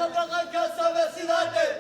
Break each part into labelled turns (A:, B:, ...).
A: Ortada kasa ve silahı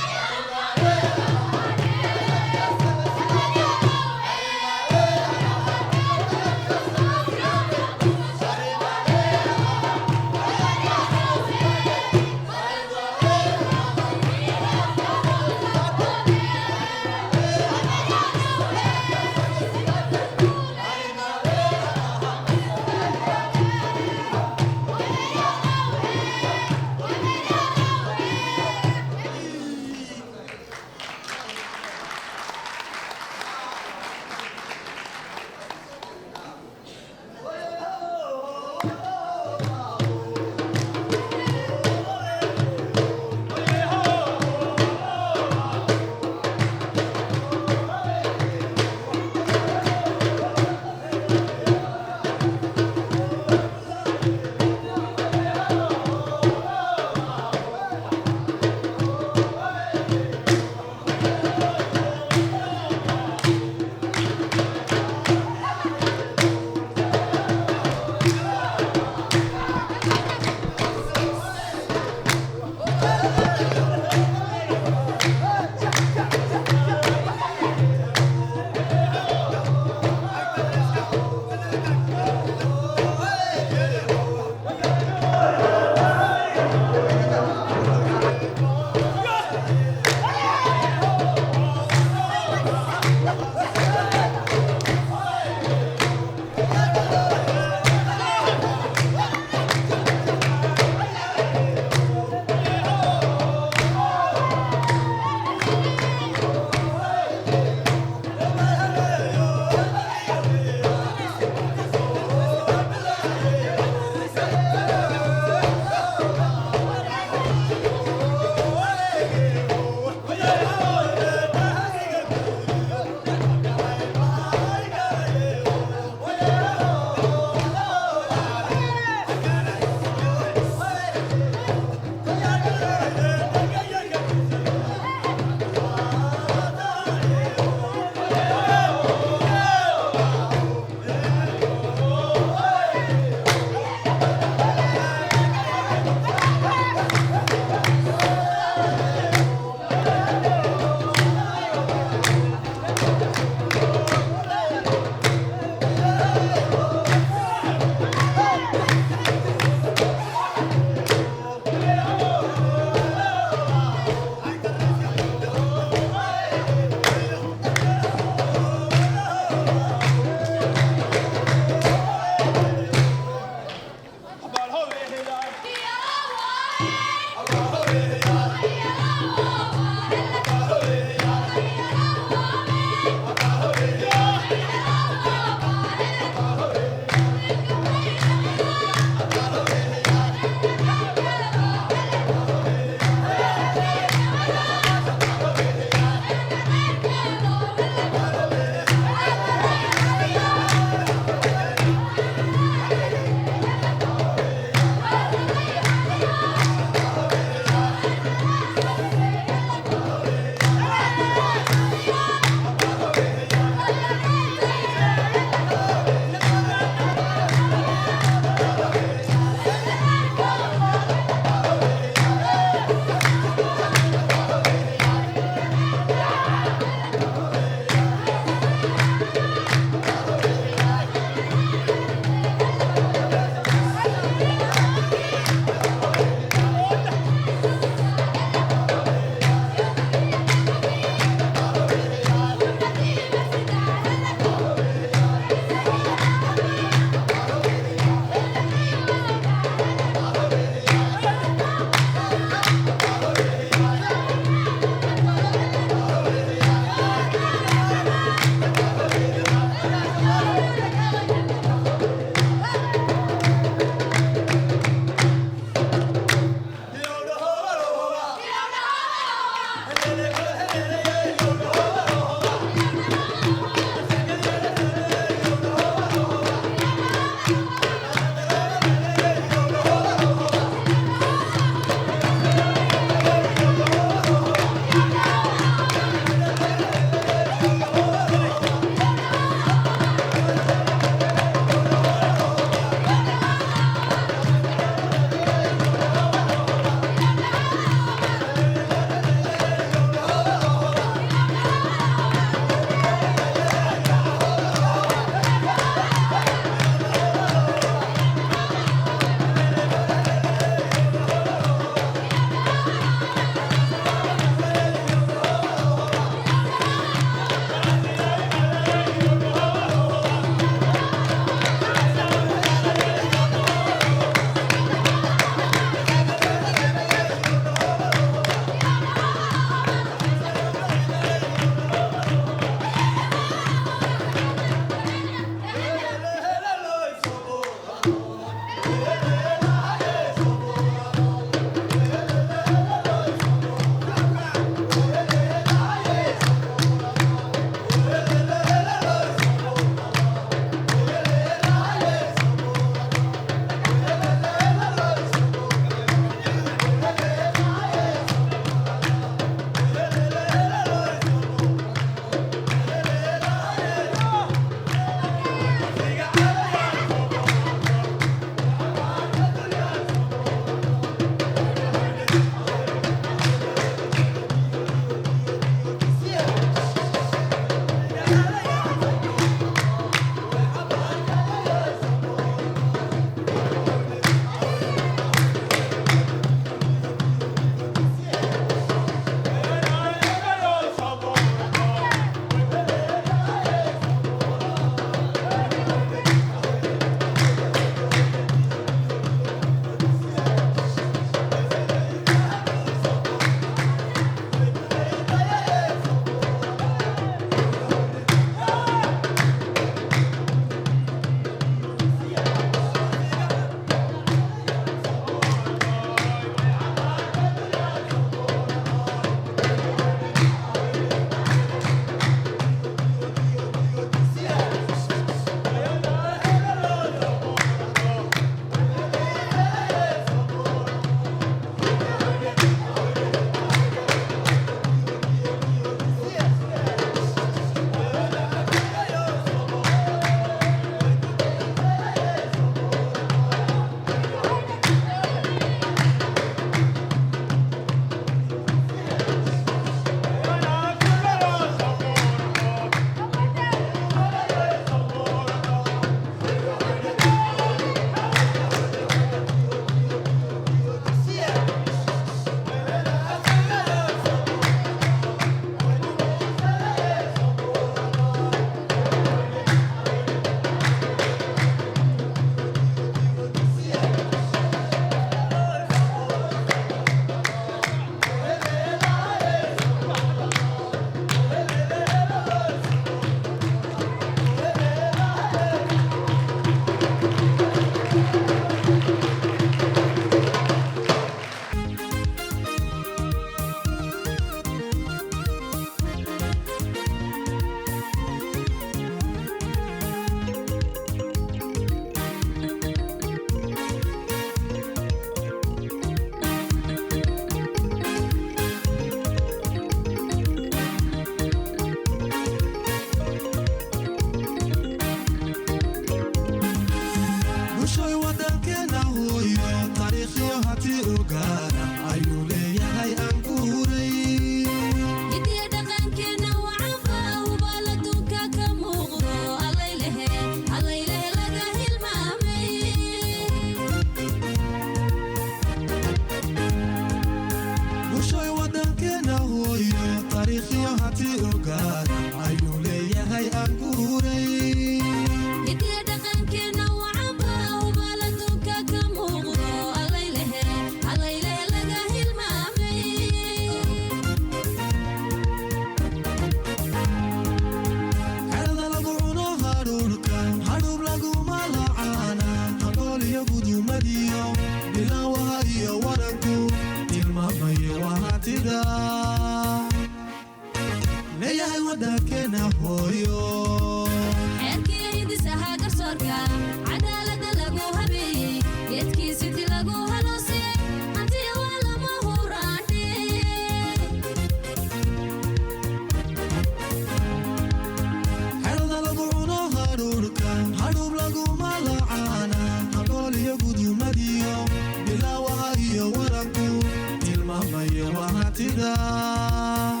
A: هذا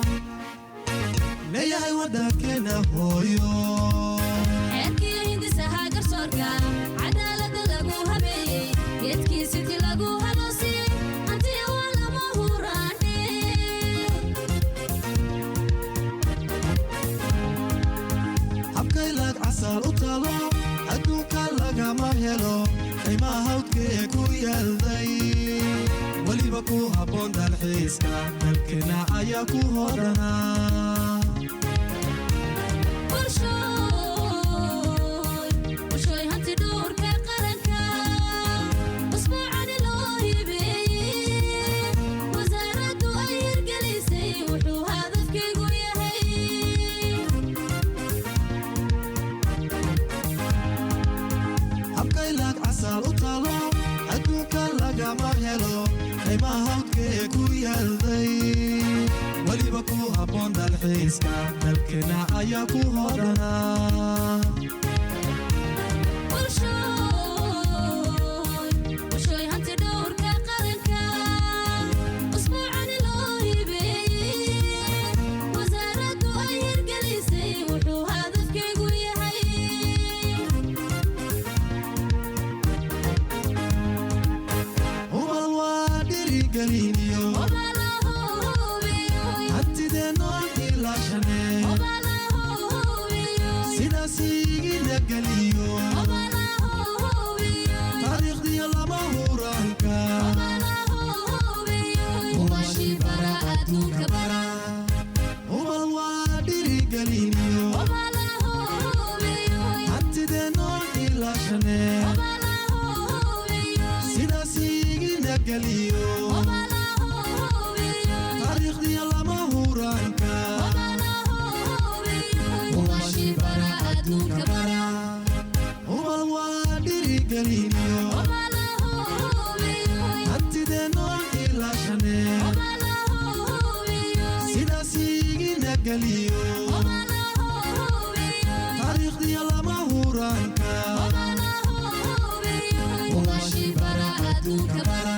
A: ليهي ودكنا هويو
B: حكي هندي سهاجر صوركا عدالة لغو هبي يدكي سيتي لغو هلوسي أنتي ولا مهوراني
A: حبكي لك عسل وطلو أدوك لغا ما هلو أي ما هوتكي كو يلدي ولي بكو هبون دالحيسكا دالكنا أياكو هورنا
B: وشوي هانتي دور كقرنكا أسبوعان الله يبي وزارة أير قليسي وحو هذا فكي وياهي
A: حبكي لك عسل وطلو أدوك لغا ما هلو أي ما هوتكي كو يلدي ولي بكو هبون دالحيسكا دالكنا أياكو هورنا
B: وشوي هانتي دور كقرنكا أسبوعان الله يبي وزارة أير قليسي وحو هذا فكي وياهي
A: هو الوادري قلينيو
B: وما له بيوي
A: حتى دينون إلا شني
B: وما له بيوي
A: سيدا سيجي لقليو
B: وما له بيوي
A: تاريخ دي الله مهورانكا
B: وما له بيوي وماشي براءة كبرى
A: هو الوادري قلينيو
B: وما له بيوي
A: حتى دينون إلا شني
B: وما له بيوي
A: سيدا سيجي لقليو
B: وما له بيوي
A: تاريخ دي الله مهورانكا
B: وما له بيوي وماشي براءة كبرى
A: هو الوادري قلينيو
B: وما له بيوي
A: حتى دينون إلا شني
B: وما له بيوي
A: سيدا سيجي لقليو
B: وما له بيوي
A: تاريخ دي الله مهورانكا
B: وما له بيوي وماشي براءة كبرى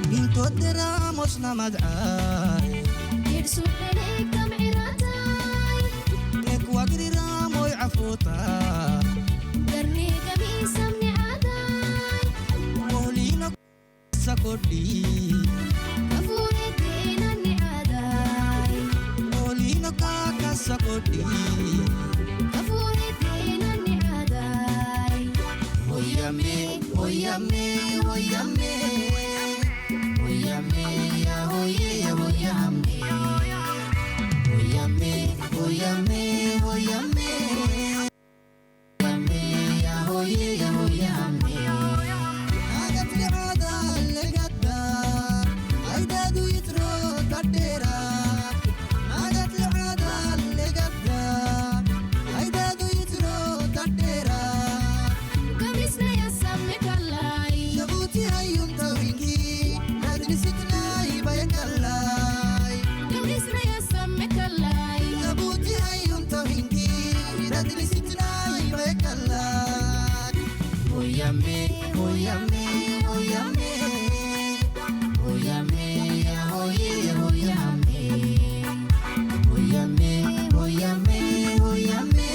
A: Minto deramos na madcaay
B: يرسل عليك دمعراتاي
A: Nek wagriramo afuta
B: قرني قميص من عاداي
A: Mohlina sa kodi
B: كفور الدين النعاداي
A: Mohlina kaka sa kodi
B: كفور الدين النعاداي
A: Hoyame, hoyame, hoyame Hoyame, ya hoye, ya hoyame Hoyame, hoyame, hoyame Hoyame, ya hoye, ya hoyame Agat li'ada legada Aydadu yitro kadera Agat li'ada legada Aydadu yitro kadera
B: قميصنا يسمك الله
A: Jabuti hayun tawinki Nadri sitnai bayakalai
B: قميصنا يسمك الله
A: Jabuti hayun tawinki Nadri sitnai bayakalai Hoyame, hoyame, hoyame Hoyame, ya hoye, ya hoyame Hoyame, hoyame, hoyame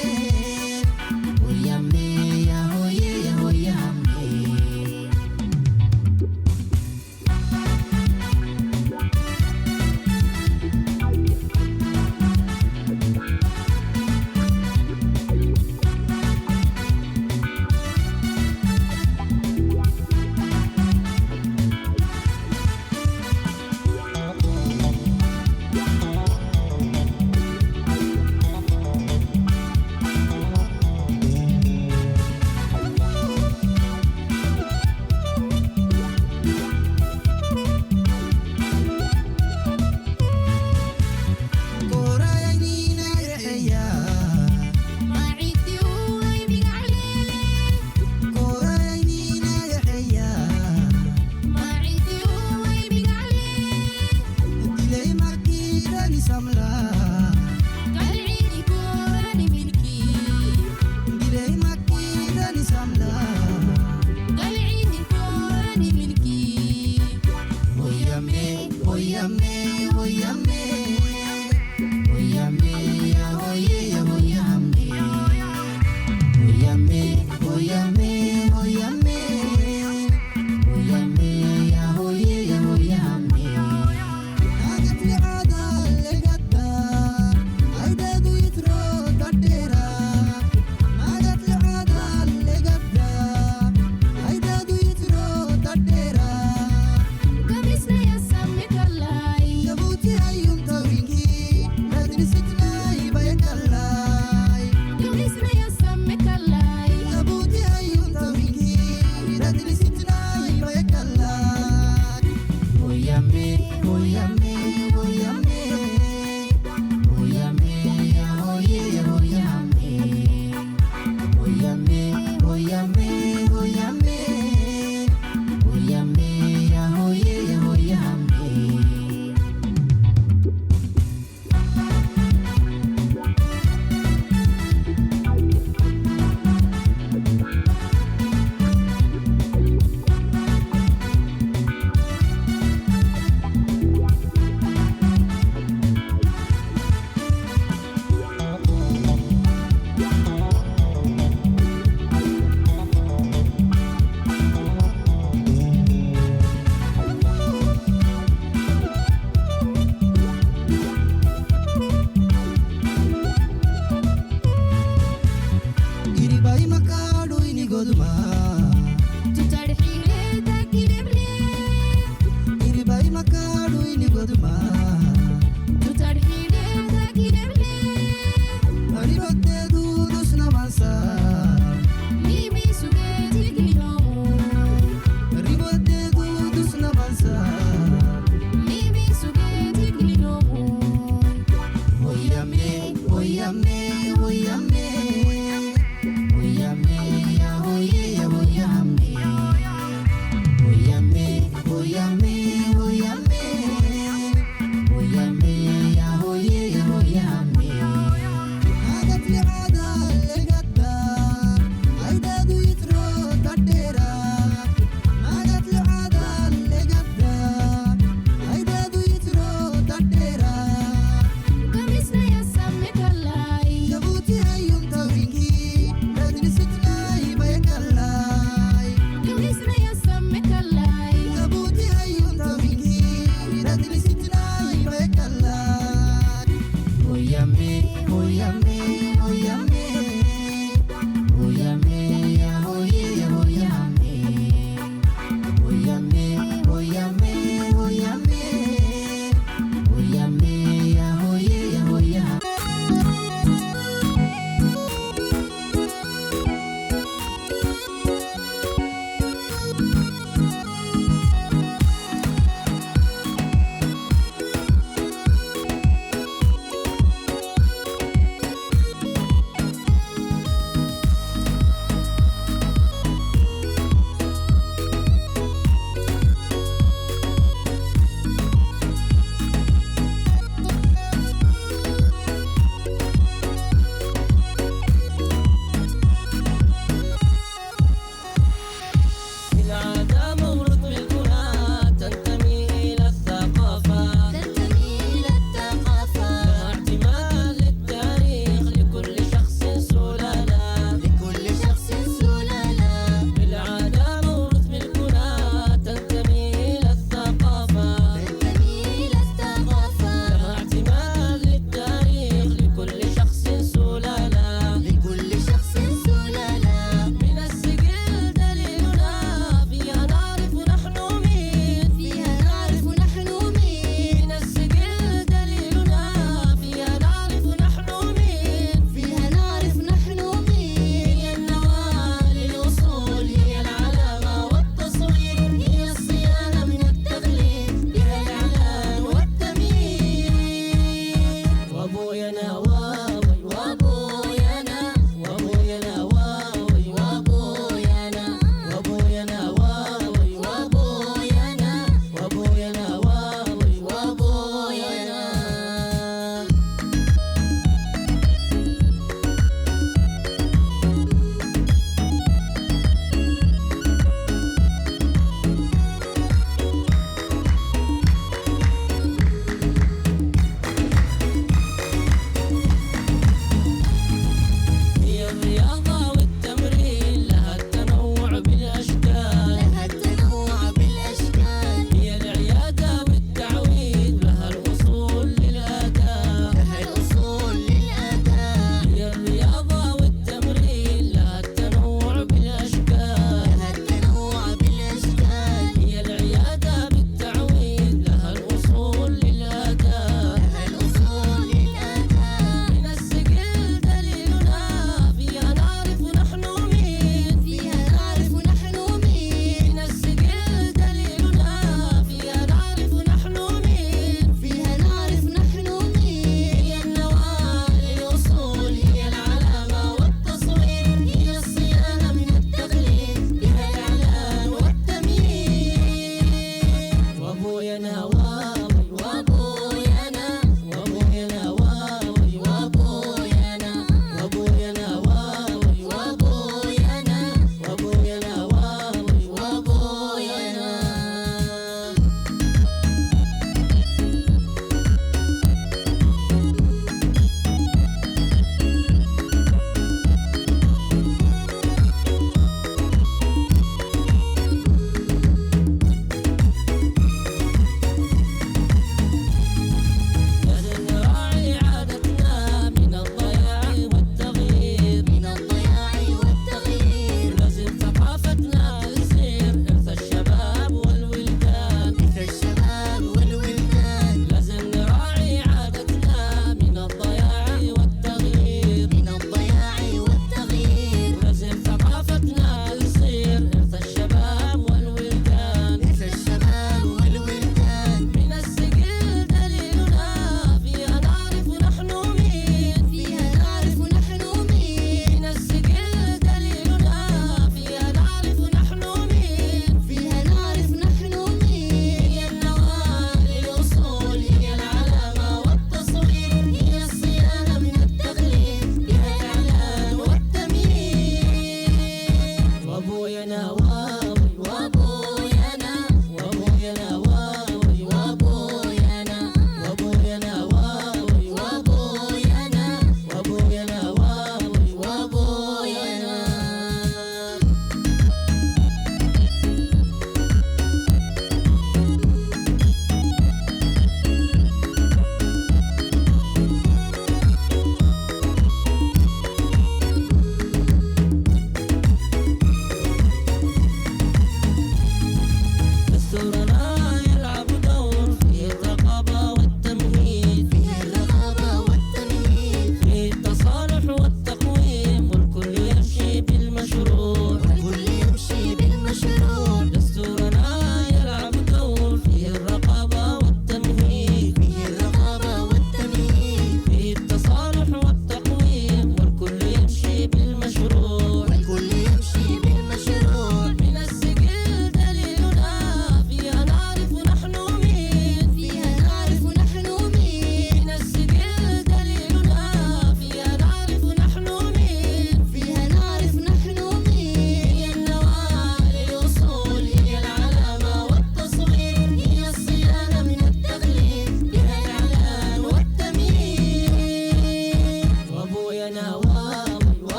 A: Hoyame, ya hoye, ya hoyame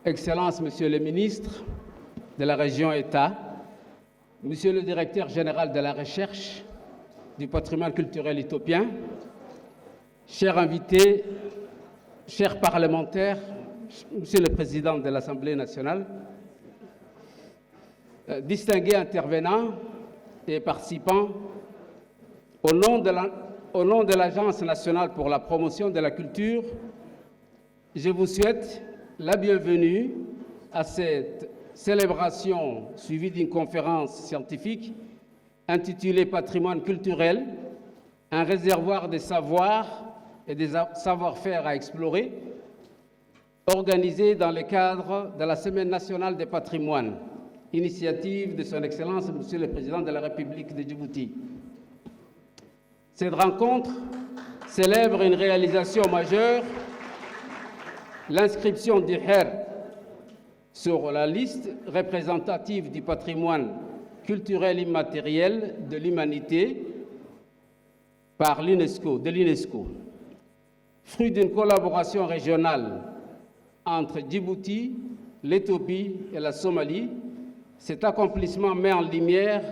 C: Excellences, Monsieur le ministre de la région État, Monsieur le directeur général de la recherche du patrimoine culturel éthiopien, chers invités, chers parlementaires, Monsieur le Président de l'Assemblée nationale, distingués intervenants et participants, au nom de l'Agence nationale pour la promotion de la culture, je vous souhaite la bienvenue à cette célébration suivie d'une conférence scientifique intitulée Patrimoine culturel, un réservoir des savoirs et des savoir-faire à explorer, organisée dans le cadre de la Semaine nationale des patrimoines, initiative de Son Excellence, Monsieur le Président de la République de Djibouti. Cette rencontre célèbre une réalisation majeure, l'inscription du HER sur la liste représentative du patrimoine culturel immatériel de l'humanité par l'UNESCO, fruit d'une collaboration régionale entre Djibouti, l'Éthiopie et la Somalie. Cet accomplissement met en lumière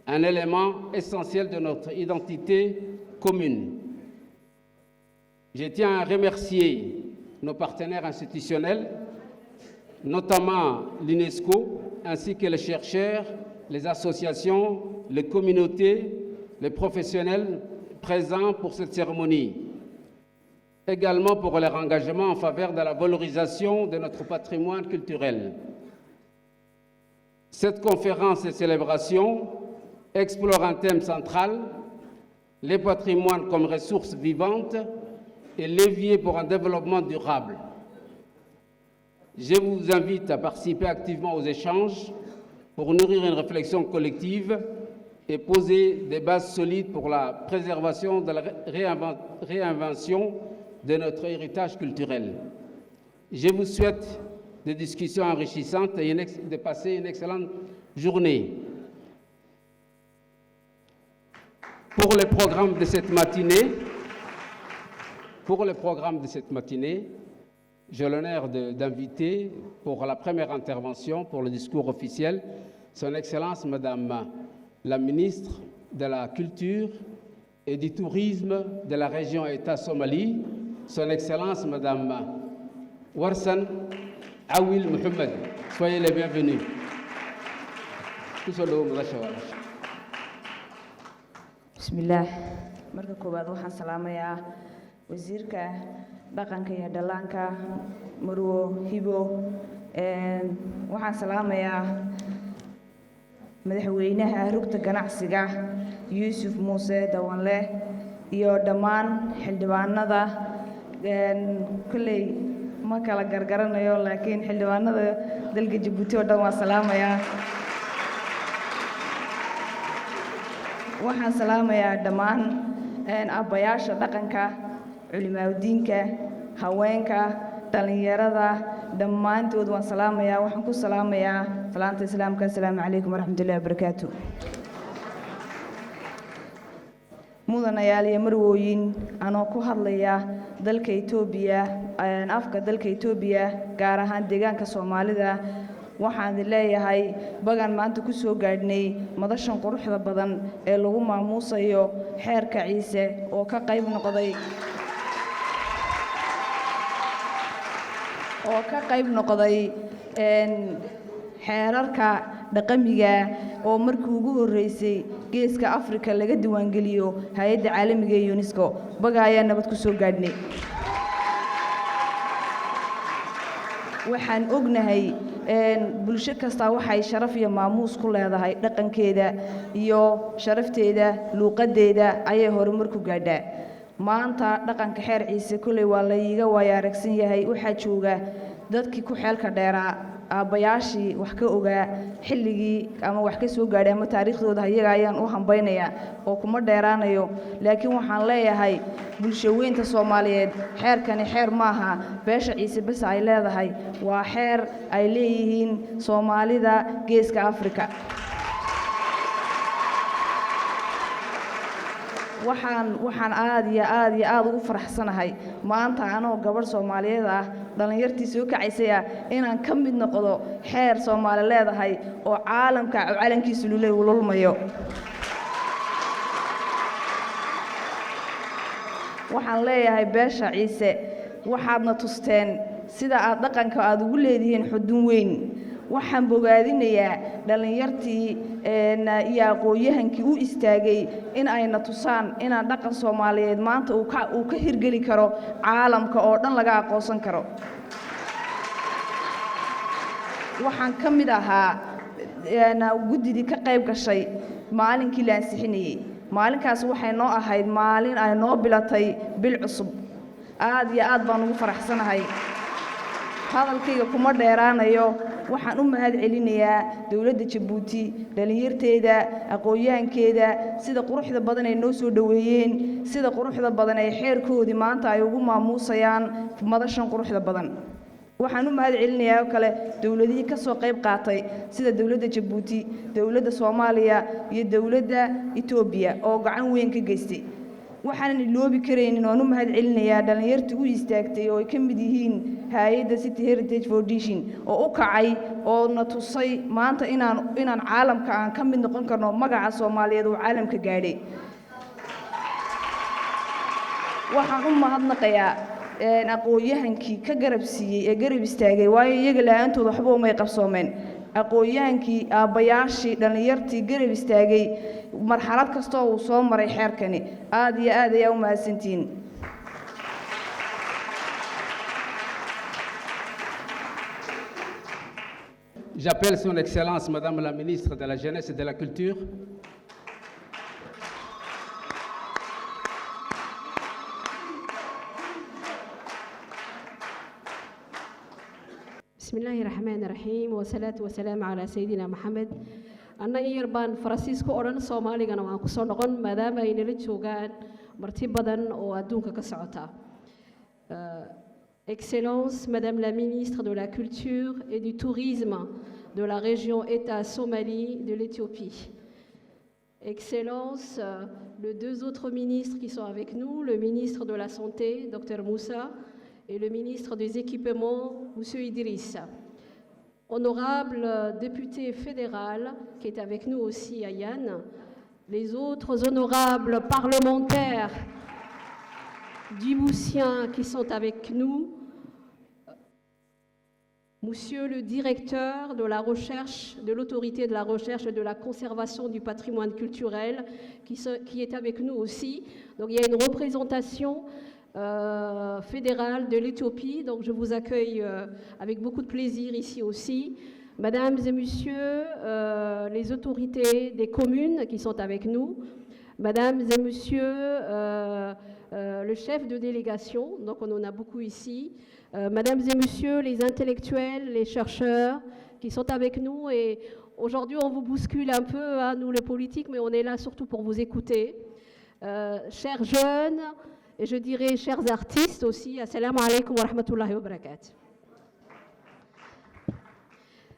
C: un élément essentiel de notre identité commune. Je tiens à remercier nos partenaires institutionnels, notamment l'UNESCO, ainsi que les chercheurs, les associations, les communautés, les professionnels présents pour cette cérémonie. Également pour leur engagement en faveur de la valorisation de notre patrimoine culturel. Cette conférence et célébration explore un thème central, les patrimoines comme ressources vivantes et levier pour un développement durable. Je vous invite à participer activement aux échanges pour nourrir une réflexion collective et poser des bases solides pour la préservation de la réinvention de notre héritage culturel. Je vous souhaite des discussions enrichissantes et de passer une excellente journée. Pour le programme de cette matinée, j'ai l'honneur d'inviter pour la première intervention, pour le discours officiel, Son Excellence Madame la ministre de la Culture et du Tourisme de la région État Somalie, Son Excellence Madame Warsan Awil Mohamed. Soyez les bienvenus.
D: Bismillah. Marka koowaad waxaan salaamayaa wasiirka dhaqanka iyo dhallaanka Marwo Hibo. Waxaan salaamayaa madaxweynaha rugta ganacsiga Yuusuf Muuse Dawanle iyo dhammaan xildhibaanada kulley ma kala gargaranayo laakiin xildhibaanada dalka Djibouti oo dhan waan salaamayaa. Waxaan salaamayaa dhammaan aabbayaasha dhaqanka, culimaadiinka, haweenka, dhalinyarada, dhammaantood waan salaamayaa. Waxaan ku salaamayaa salaanta islaamka. Assalaamu calaykum waraxmatullaahi wabarakaatuh. Mudanayaal iyo marwooyin, anoo ku hadlaya dalka Itoobiya, afka dalka Itoobiya, gaar ahaan deegaanka Soomaalida, waxaan leeyahay bagan maanta ku soo gaadhnay madashan quruxda badan ee lagu maamuusayo xeerka Ciise oo ka qayb noqday xeerarka dhaqamiga oo markii ugu horeysay geeska Afrika laga diiwaangeliyo hay'adda caalamiga ee UNESCO. Baga ayaa nabad ku soo gaadhnay. Waxaan ognahay bulsho kasta waxay sharaf iyo maamuus ku leedahay dhaqankeeda iyo sharafteeda, luuqadeeda ayay horumar ku gaadhaa. Maanta dhaqanka xeer Ciise kulay waa la iiga waayaragsan yahay. Waxaa jooga dadkii ku xeelka dheeraa, aabbayaashii wax ka ogaa xilligii ama wax ka soo gaadhay ama taariikhdooda iyaga ayaan u hambaynayaa oo kuma dheeraanayo. Laakiin waxaan leeyahay bulshaweynta Soomaaliyeed, xeerkani xeer maaha beesha Ciise bas ay leedahay, waa xeer ay leeyihiin Soomaalida geeska Afrika. waxaan aad ugu faraxsanahay maanta anoo gabadh Soomaaliyeed ah dhalinyartii soo kacaysay inaan ka mid noqdo xeer Soomaali leedahay oo caalamka calankiisu lulmayo. waxaan leeyahay beesha Ciise waxaadna tusteen sida aad dhaqanka aad ugu leedihiin xudun weyn. waxaan bogaadinayaa dhalinyartii iyo aqoonyahankii u istaagay in ayna tusaan inaan dhaqan Soomaaliyeed maanta uu ka hirgeli karo caalamka oo dhan laga aqoonsan karo. waxaan ka mid ahaa guddidii ka qayb gashay maalinkii la ansixinayay. maalinkaas waxay noo ahayd maalin ay noo bilatay bil cusub. aad iyo aad baan ugu faraxsanahay. hadalkayga kuma dheeraanayo. waxaan u mahad celinayaa dawladda Jabuuti dhalinyarteeda aqoonyahankeeda sida quruxda badan ay noo soo dhaweeyeen sida quruxda badan ay xeerkoodii maanta ay ugu maamuusayaan madashan quruxda badan. waxaan u mahad celinayaa kale dawladihii ka soo qayb qaatay sida dawladda Jabuuti dawladda Soomaaliya iyo dawladda Itoobiya oo gacan weyn ka geystay. waxaan iloobi kareynin oo u mahad celinayaa dhalinyartii u istaagtay oo ay ka mid yihiin hay'adda City Heritage Foundation oo u kacay oo na tusay maanta inaan caalamka aan ka mid noqon karno magaca Soomaaliyeed oo caalamka gaadhay. waxaan u mahadnaqayaa aqoonyahankii ka garab siiyey ee garab istaagay waayo iyaga la'aantooda waxba uma qabsoomeen. aqoonyahankii aabbayaashii dhalinyartii garab istaagay marxalad kasta oo uu soo maray xeerkani aad iyo aad ayaa u mahadsantihiin.
C: J'appelle son Excellence Madame la Ministre de la Jeunesse et de la Culture.
E: بسم الله الرحمن الرحيم والصلاة والسلام على سيدنا محمد. أنا يربان فرانسيسكو أوران سومالي أنا معكم صنعون مدام أين لتشوغان مرتبطاً وأدونك كسعتا. Excellence, Madame la Ministre de la Culture et du Tourisme de la région État Somalie de l'Éthiopie. Excellence, les deux autres ministres qui sont avec nous, le ministre de la Santé, Dr Moussa, et le ministre des Équipements, M. Idriss. Honorable député fédéral, qui est avec nous aussi à Yann, les autres honorables parlementaires djiboutiens qui sont avec nous, Monsieur le directeur de la recherche, de l'autorité de la recherche et de la conservation du patrimoine culturel, qui est avec nous aussi. Donc il y a une représentation fédérale de l'Éthiopie, donc je vous accueille avec beaucoup de plaisir ici aussi. Mesdames et messieurs, les autorités des communes qui sont avec nous, mesdames et messieurs, le chef de délégation, donc on en a beaucoup ici, mesdames et messieurs, les intellectuels, les chercheurs qui sont avec nous, et aujourd'hui on vous bouscule un peu, hein, nous les politiques, mais on est là surtout pour vous écouter. Chers jeunes, et je dirais chers artistes aussi, assalamu alaikum wa rahmatullahi wa barakatuh.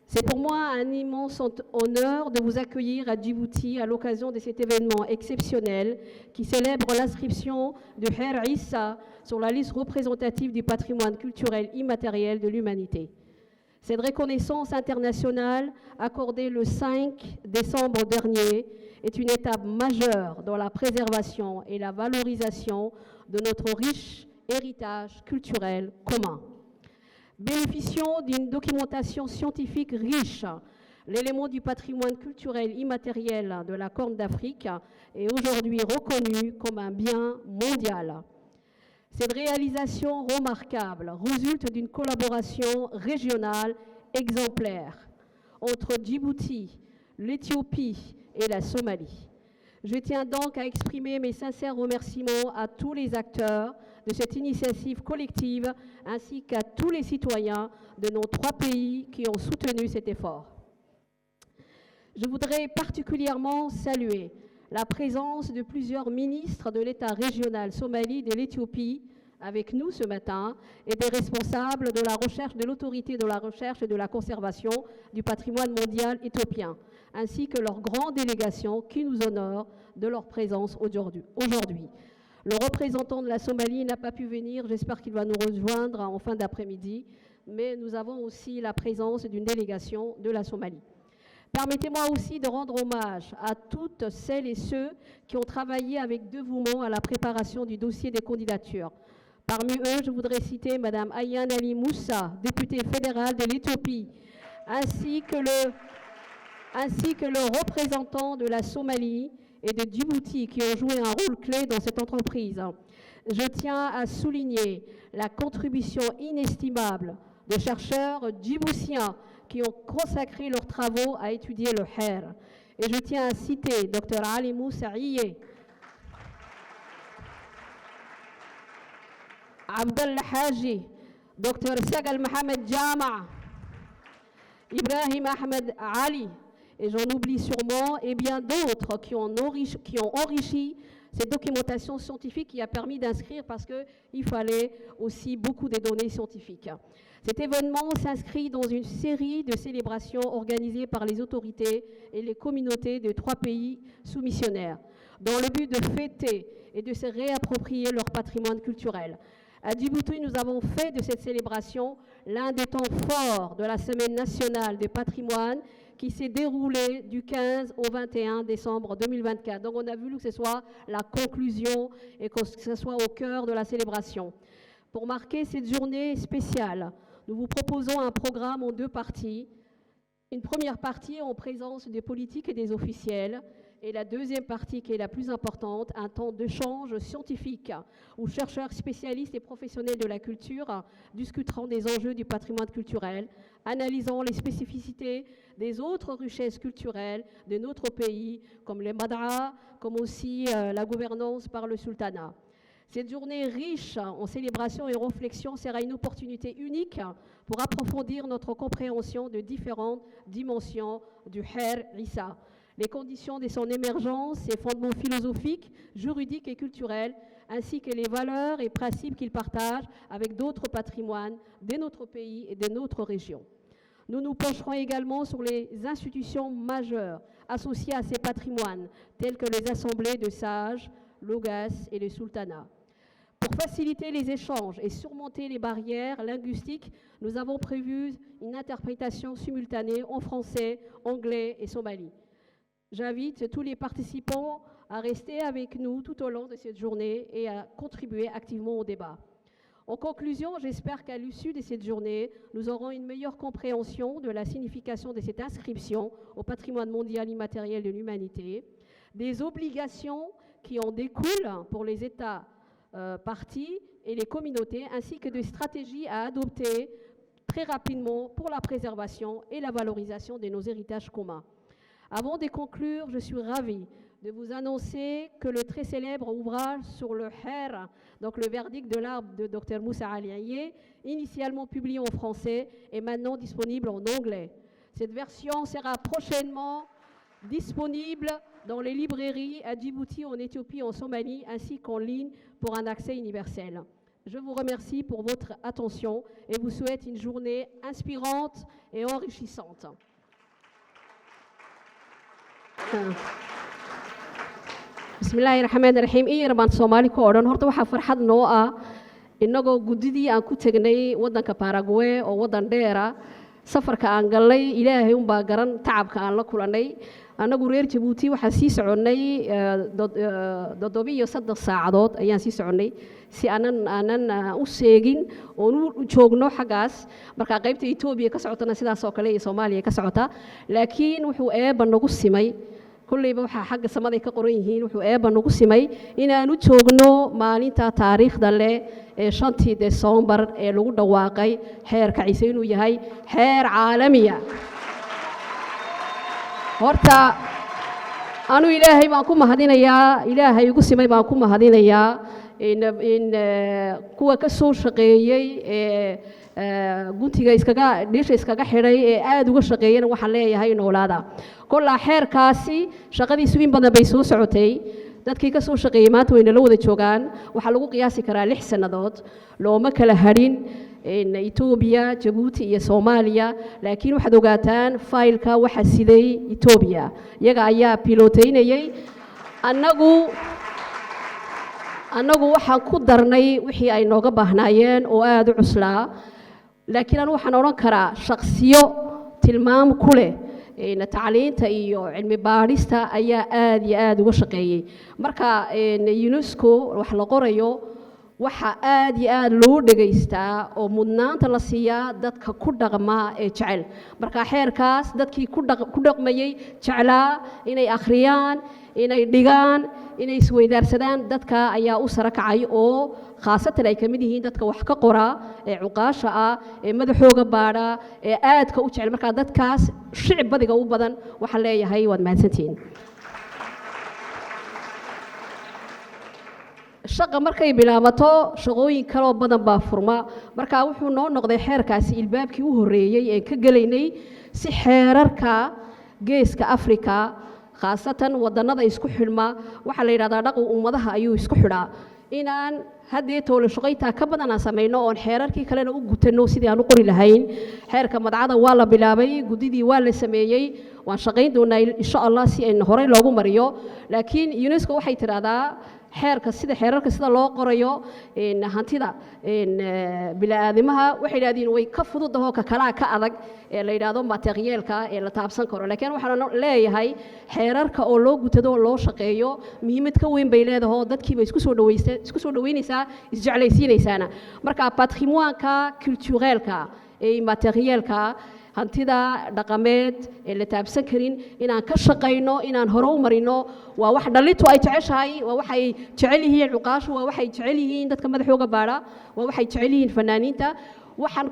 E: C'est pour moi un immense honneur de vous accueillir à Djibouti à l'occasion de cet événement exceptionnel qui célèbre l'inscription de Khair Issa sur la liste représentative du patrimoine culturel immatériel de l'humanité. Cette reconnaissance internationale, accordée le 5 décembre dernier, est une étape majeure dans la préservation et la valorisation de notre riche héritage culturel commun. Bénéficiant d'une documentation scientifique riche, l'élément du patrimoine culturel immatériel de la Corne d'Afrique est aujourd'hui reconnu comme un bien mondial. Cette réalisation remarquable résulte d'une collaboration régionale exemplaire entre Djibouti, l'Éthiopie et la Somalie. Je tiens donc à exprimer mes sincères remerciements à tous les acteurs de cette initiative collective ainsi qu'à tous les citoyens de nos trois pays qui ont soutenu cet effort. Je voudrais particulièrement saluer la présence de plusieurs ministres de l'État régional Somalie de l'Éthiopie avec nous ce matin et des responsables de la recherche, de l'autorité de la recherche et de la conservation du patrimoine mondial éthiopien, ainsi que leur grande délégation qui nous honore de leur présence aujourd'hui. Le représentant de la Somalie n'a pas pu venir, j'espère qu'il va nous rejoindre en fin d'après-midi, mais nous avons aussi la présence d'une délégation de la Somalie. Permettez-moi aussi de rendre hommage à toutes celles et ceux qui ont travaillé avec dévouement à la préparation du dossier des candidatures. Parmi eux, je voudrais citer Mme Ayane Ali Moussa, députée fédérale de l'Éthiopie, ainsi que le représentant de la Somalie et de Djibouti qui ont joué un rôle clé dans cette entreprise. Je tiens à souligner la contribution inestimable de chercheurs djiboutiens qui ont consacré leurs travaux à étudier le Hair. Et je tiens à citer Dr Ali Moussaïe, Abdel Haji, Dr Sagal Mohamed Jama, Ibrahim Ahmed Ali, et j'en oublie sûrement, et bien d'autres qui ont enrichi cette documentation scientifique qui a permis d'inscrire parce qu'il fallait aussi beaucoup de données scientifiques. Cet événement s'inscrit dans une série de célébrations organisées par les autorités et les communautés de 3 pays soumissionnaires, dans le but de fêter et de se réapproprier leur patrimoine culturel. À Djibouti, nous avons fait de cette célébration l'un des temps forts de la Semaine nationale du patrimoine qui s'est déroulée du 15 au 21 décembre 2024. Donc on a voulu que ce soit la conclusion et que ce soit au cœur de la célébration. Pour marquer cette journée spéciale, nous vous proposons un programme en 2 parties. Une première partie en présence des politiques et des officiels, et la deuxième partie, qui est la plus importante, un temps d'échange scientifique où chercheurs spécialistes et professionnels de la culture discuteront des enjeux du patrimoine culturel, analysant les spécificités des autres richesses culturelles de notre pays, comme les madras, comme aussi la gouvernance par le sultanat. Cette journée riche en célébrations et réflexions sera une opportunité unique pour approfondir notre compréhension de différentes dimensions du Hair Issa, les conditions de son émergence, ses fondements philosophiques, juridiques et culturels, ainsi que les valeurs et principes qu'il partage avec d'autres patrimoines de notre pays et de notre région. Nous nous pencherons également sur les institutions majeures associées à ces patrimoines, telles que les assemblées de sages, l'Ogas et le sultanat. Pour faciliter les échanges et surmonter les barrières linguistiques, nous avons prévu une interprétation simultanée en français, anglais et somali. J'invite tous les participants à rester avec nous tout au long de cette journée et à contribuer activement au débat. En conclusion, j'espère qu'à l'issue de cette journée, nous aurons une meilleure compréhension de la signification de cette inscription au patrimoine mondial immatériel de l'humanité, des obligations qui en découlent pour les États parties et les communautés, ainsi que des stratégies à adopter très rapidement pour la préservation et la valorisation de nos héritages communs. Avant de conclure, je suis ravie de vous annoncer que le très célèbre ouvrage sur le Hair, donc le verdict de l'arbre de Dr Moussa Aliaye, initialement publié en français, est maintenant disponible en anglais. Cette version sera prochainement disponible dans les librairies à Djibouti, en Éthiopie, en Somalie, ainsi qu'en ligne pour un accès universel. Je vous remercie pour votre attention et vous souhaite une journée inspirante et enrichissante. Bismillahi rahmaani rahiim. In yar baan Soomaali ku odhan, horta waxaa farxad noo ah innagoo guddidii aan ku tegnay waddanka Paraguay oo waddan dheera safarka aan galnay ilaahay unbaa garan tacabka aan la kulannay. Annagu reer Jabuuti waxaan sii soconnay 7 saacadood ayaan sii soconnay si aanan u seegin oon u joogno xaggaas. Marka qaybta Itoobiya ka socotana sidaas oo kale iyo Soomaaliya ka socota, laakiin wuxuu eeba nagu simay kullayba waxaa xagga samaday ka qoran yihiin, wuxuu eeba nagu simay inaan u joogno maalinta taariikhda leh ee 5 Desembar ee lagu dhawaaqay xeerka Ciise inuu yahay xeer caalamiya. horta anu ilaahay baan ku mahadinayaa, ilaahay ugu simay baan ku mahadinayaa in kuwa ka soo shaqeeyay guntiga dhisha iskaga xidhay ee aad uga shaqeeyana waxaan leeyahay noolaada. kollaa xeerkaasi shaqadiisu in badan bay soo socotay, dadkii ka soo shaqeeyey maanta wayna la wada joogaan waxaa lagu qiyaasi karaa 6 sannadood looma kala hadhin Ethiopia, Djibouti iyo Soomaaliya laakiin waxaad ogaataan faylka waxa siday Ethiopia iyaga ayaa pilotaynayay annagu waxaan ku darnay wixii ay nooga baahnaayeen oo aad u cuslaa laakiin anu waxaan oran karaa shakhsiyo tilmaam ku leh tacliinta iyo cilmi baadhista ayaa aad iyo aad uga shaqeeyay marka UNESCO wax la qorayo waxa aad iyo aad loo dhageystaa oo mudnaanta la siiyaa dadka ku dhaqma ee jecel marka xeerkaas dadkii ku dhaqmayay jeclaa inay akhriyaan inay dhigaan inay isweydaarsadaan dadka ayaa u sara kacay oo khaasatan ay ka mid yihiin dadka wax ka qora ee cuqaasha ah ee madaxooga baadha ee aadka u jecel marka dadkaas shicib badiga u badan waxaan leeyahay waad mahadsantihiin shaqa markay bilaabato shaqooyin kale oo badan baa furma marka wuxuu noo noqday xeerkaasi ilbaabkii u horeeyay ee ka galaynay si xeerarka geeska Afrika khaasatan wadannada isku xidhma waxa la yiraahdaa dhaqan ummadaha ayuu isku xidhaa inaan haddii toolo shaqayta ka badan aan sameeyno oo xeerarkii kalena u gutano sidii aan u qori lahayn xeerka madcada waa la bilaabay gudidii waa la sameeyay waan shaqayn doonaa insha Allah si aan horey loogu mariyo laakiin UNESCO waxay tiraahdaa xeerarka sida loo qorayo hantida bini'aadamaha waxay yiraahdeen way ka fududahay ka kala ka adag ee la yiraahdo materialka ee la taabsan karo laakiin waxaan leeyahay xeerarka oo loo gutado loo shaqeeyo muhiimad ka weyn bay leedahay dadkiiba isku soo dhaweynaysaa isjeclaysiinaysaana marka patrimoine-ka culturel-ka ee materialka hantida dhaqameed ee la taabsan karin inaan ka shaqeyno inaan hore u marino waa wax dhalitu ay jeceshahay waa waxay jecel yihiin cuqaashu waa waxay jecel yihiin dadka madaxooga baadha waa waxay jecel yihiin fanaaniinta waxaan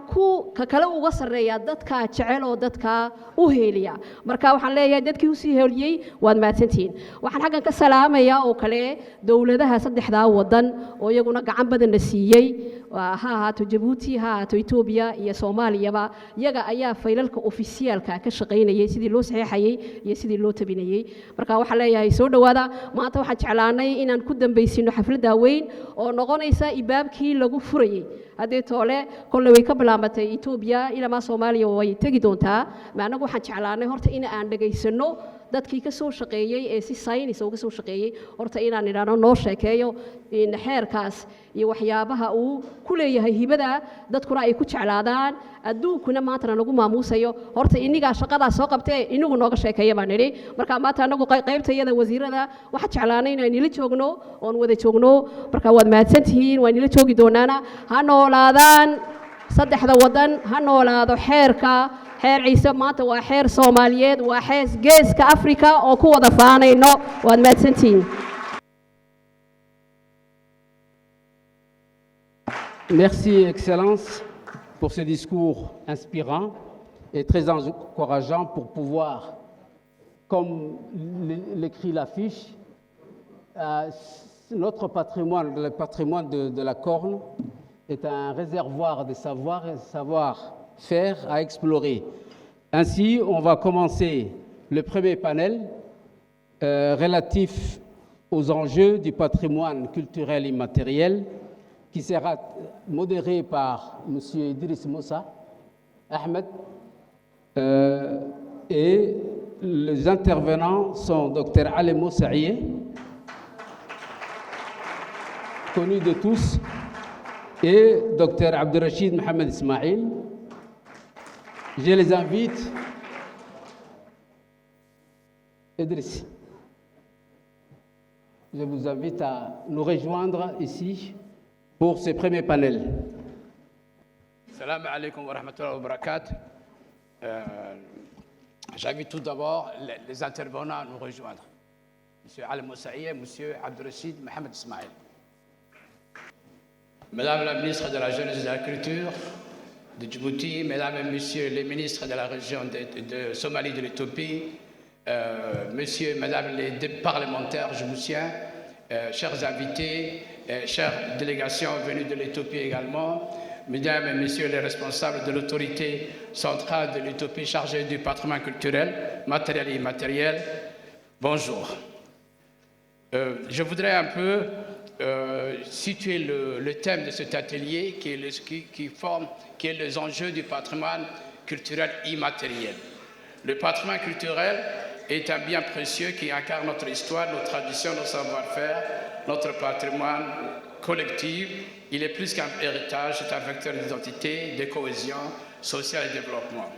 E: ka kale uga sareeyaa dadka jecel oo dadka u heeliya marka waxaan leeyahay dadkii u sii heeliyay waad mahadsantihiin waxaan xaggan ka salaamayaa oo kale dawladaha saddexda wadan oo iyaguna gacan badan siiyay ha ahaato Djibouti ha ahaato Ethiopia iyo Soomaaliyaba iyaga ayaa faylalka officialka ka shaqeynayay sidii loo saxeexayay iyo sidii loo tabinayay marka waxaan leeyahay soo dhawaada maanta waxaan jeclaanay inaan ku dambeysino xafladda weyn oo noqonaysa ibaabkii lagu furayay haddii toole kolle way ka bilaabatay Ethiopia ilaa Soomaaliya way tagi doontaa maanagu waxaan jeclaanay horta in aan dhageysano dadkii ka soo shaqeeyay ee si saynis uga soo shaqeeyay horta inaan idhaano noo sheekeeyo in xeerkaas iyo waxyaabaha uu ku leeyahay hibada dadkuna ay ku jeclaadaan adduunkuna maanta nagu maamuusayo horta iniga shaqada soo qabtay inagu nooga sheekeeyo baan niri marka maanta anagu qaybtayada wasiirada waxa jeclaanay inaan ila joogno oon wada joogno marka waad mahadsantihiin waan ila joogi doonaana ha noolaadaan saddexda wadan ha noolaado xeerka xeer ciise maanta waa xeer Soomaaliyeed waa xeer geeska Afrika oo ku wada faanayno waad mahadsantihiin
C: Merci Excellence pour ce discours inspirant et très encourageant pour pouvoir, comme l'écrit l'affiche, notre patrimoine, le patrimoine de la Corne, est un réservoir de savoir et savoir-faire à explorer. Ainsi, on va commencer le premier panel relatif aux enjeux du patrimoine culturel immatériel qui sera modéré par M. Idriss Moussa Ahmed et les intervenants sont Dr Ali Moussaïe, connu de tous, et Dr Abdelrachid Mohamed Ismail. Je les invite. Idriss, je vous invite à nous rejoindre ici pour ce premier panel.
F: Salam alaikum wa rahmatullahi wa barakatuh. J'invite tout d'abord les intervenants à nous rejoindre. M. Ali Moussaïe, M. Abdelrachid Mohamed Ismail. Madame la ministre de la Jeunesse et de la Culture de Djibouti, Mesdames et Messieurs les ministres de la région de Somalie de l'Éthiopie, Messieurs et Madame les parlementaires djiboutiens, chers invités, chères délégations venues de l'Éthiopie également, Mesdames et Messieurs les responsables de l'autorité centrale de l'Éthiopie chargée du patrimoine culturel, matériel et immatériel, bonjour. Je voudrais un peu situer le thème de cet atelier qui est les enjeux du patrimoine culturel immatériel. Le patrimoine culturel est un bien précieux qui incarne notre histoire, nos traditions, nos savoir-faire, notre patrimoine collectif. Il est plus qu'un héritage, c'est un vecteur d'identité, de cohésion sociale et de développement.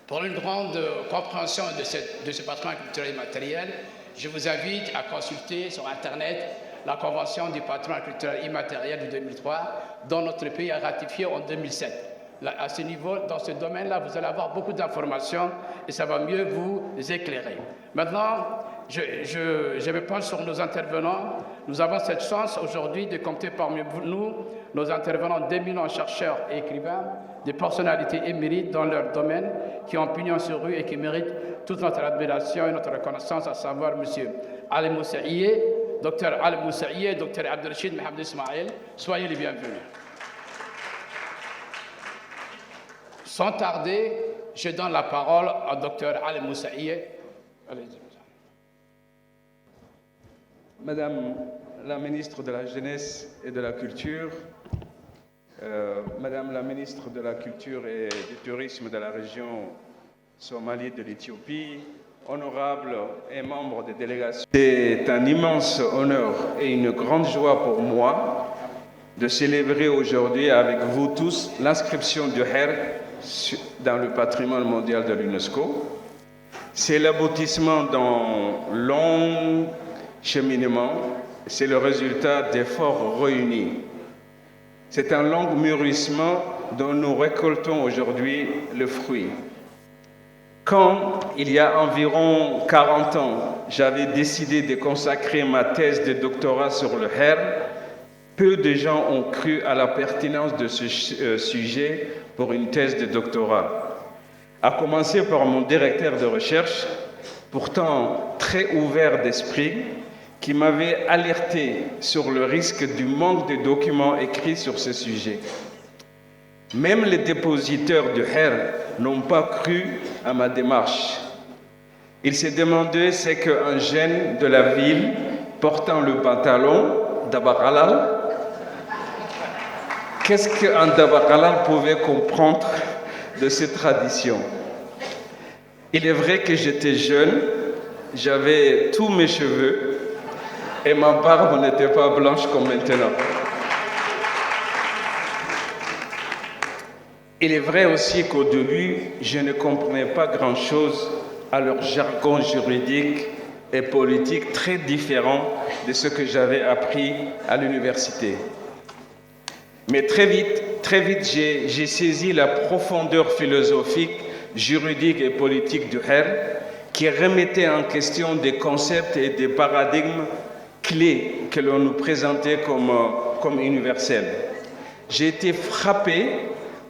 F: Pour une grande compréhension de ce patrimoine culturel immatériel, je vous invite à consulter sur Internet la Convention du patrimoine culturel immatériel de 2003, dont notre pays a ratifié en 2007. Là, à ce niveau, dans ce domaine-là, vous allez avoir beaucoup d'informations et ça va mieux vous éclairer. Maintenant, je me penche sur nos intervenants. Nous avons cette chance aujourd'hui de compter parmi nous nos intervenants d'éminents chercheurs et écrivains, des personnalités émérites dans leur domaine, qui ont pignon sur rue et qui méritent toute notre admiration et notre reconnaissance, à savoir M. Ali Moussaïe, Dr Ali Moussaïe, Dr Abdelrachid Mohamed Ismail. Soyez les bienvenus. Sans tarder, je donne la parole au Dr Ali Moussaïe.
G: Madame la ministre de la Jeunesse et de la Culture, Madame la ministre de la Culture et du Tourisme de la région Somalie de l'Éthiopie, honorables et membres des délégations. C'est un immense honneur et une grande joie pour moi de célébrer aujourd'hui avec vous tous l'inscription du Her dans le patrimoine mondial de l'UNESCO. C'est l'aboutissement d'un long cheminement, c'est le résultat d'efforts réunis. C'est un long mûrissement dont nous récoltons aujourd'hui le fruit. Quand, il y a environ 40 ans, j'avais décidé de consacrer ma thèse de doctorat sur le Her, peu de gens ont cru à la pertinence de ce sujet pour une thèse de doctorat. À commencer par mon directeur de recherche, pourtant très ouvert d'esprit, qui m'avait alerté sur le risque du manque de documents écrits sur ce sujet. Même les dépositaires du Her n'ont pas cru à ma démarche. Ils se demandaient ce qu'un jeune de la ville portant le pantalon d'Abakalal, qu'est-ce qu'un d'Abakalal pouvait comprendre de cette tradition. Il est vrai que j'étais jeune, j'avais tous mes cheveux et ma barbe n'était pas blanche comme maintenant. Il est vrai aussi qu'au début, je ne comprenais pas grand-chose à leur jargon juridique et politique très différent de ce que j'avais appris à l'université. Mais très vite, j'ai saisi la profondeur philosophique, juridique et politique du Her, qui remettait en question des concepts et des paradigmes clés que l'on nous présentait comme universels. J'ai été frappé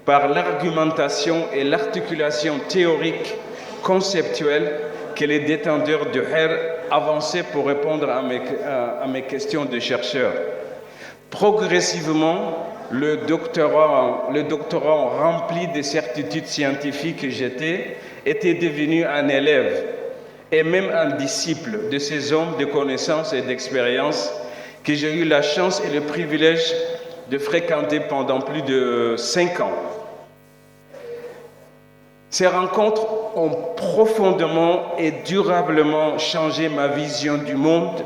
G: par l'argumentation et l'articulation théorique, conceptuelle que les détenteurs du Her avançaient pour répondre à mes questions de chercheur. Progressivement, le doctorat rempli de certitudes scientifiques que j'étais était devenu un élève et même un disciple de ces hommes de connaissances et d'expérience que j'ai eu la chance et le privilège de fréquenter pendant plus de 5 ans. Ces rencontres ont profondément et durablement changé ma vision du monde,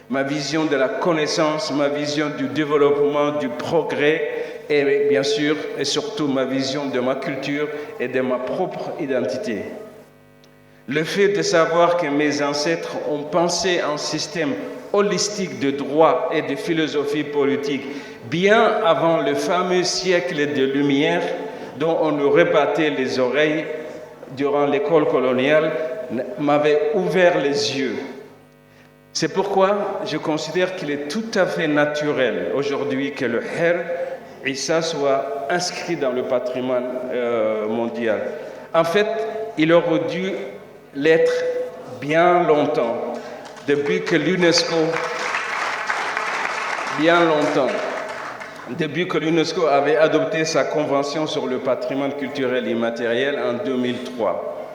G: ma vision de la connaissance, ma vision du développement, du progrès et bien sûr et surtout ma vision de ma culture et de ma propre identité. Le fait de savoir que mes ancêtres ont pensé un système holistique de droit et de philosophie politique bien avant le fameux siècle de Lumière dont on nous rebattait les oreilles durant l'école coloniale m'avait ouvert les yeux. C'est pourquoi je considère qu'il est tout à fait naturel aujourd'hui que le Her Issa soit inscrit dans le patrimoine mondial. En fait, il aurait dû l'être bien longtemps, depuis que l'UNESCO avait adopté sa convention sur le patrimoine culturel immatériel en 2003.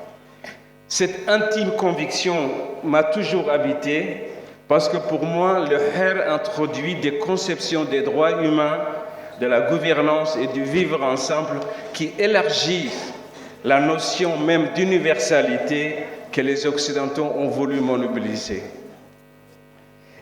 G: Cette intime conviction m'a toujours habité, Parce que pour moi, le HER introduit des conceptions des droits humains, de la gouvernance et du vivre ensemble qui élargissent la notion même d'universalité que les Occidentaux ont voulu monopoliser.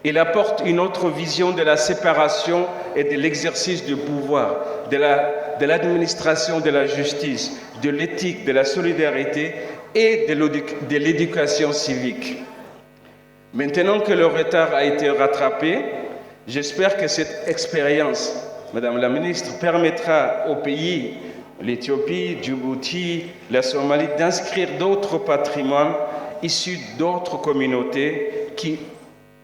G: Il apporte une autre vision de la séparation et de l'exercice du pouvoir, de l'administration de la justice, de l'éthique, de la solidarité et de l'éducation civique. Maintenant que le retard a été rattrapé, j'espère que cette expérience, Madame la Ministre, permettra aux pays, l'Éthiopie, Djibouti, la Somalie, d'inscrire d'autres patrimoines issus d'autres communautés qui,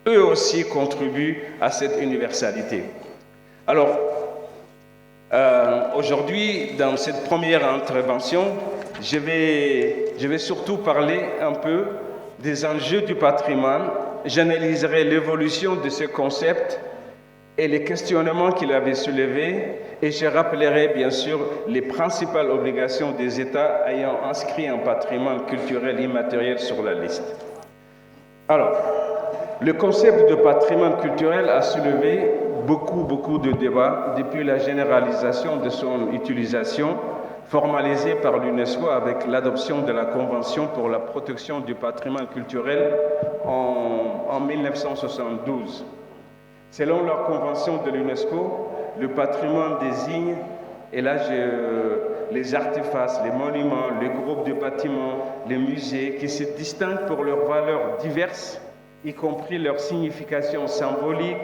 G: eux aussi, contribuent à cette universalité. Alors, aujourd'hui, dans cette première intervention, je vais surtout parler un peu des enjeux du patrimoine. J'analyserai l'évolution de ce concept et les questionnements qu'il avait soulevés, et je rappellerai bien sûr les principales obligations des États ayant inscrit un patrimoine culturel immatériel sur la liste. Alors, le concept de patrimoine culturel a soulevé beaucoup de débats depuis la généralisation de son utilisation, formalisée par l'UNESCO avec l'adoption de la Convention pour la protection du patrimoine culturel en 1972. Selon la Convention de l'UNESCO, le patrimoine désigne, et là les artefacts, les monuments, les groupes de bâtiments, les musées qui se distinguent pour leurs valeurs diverses, y compris leur signification symbolique,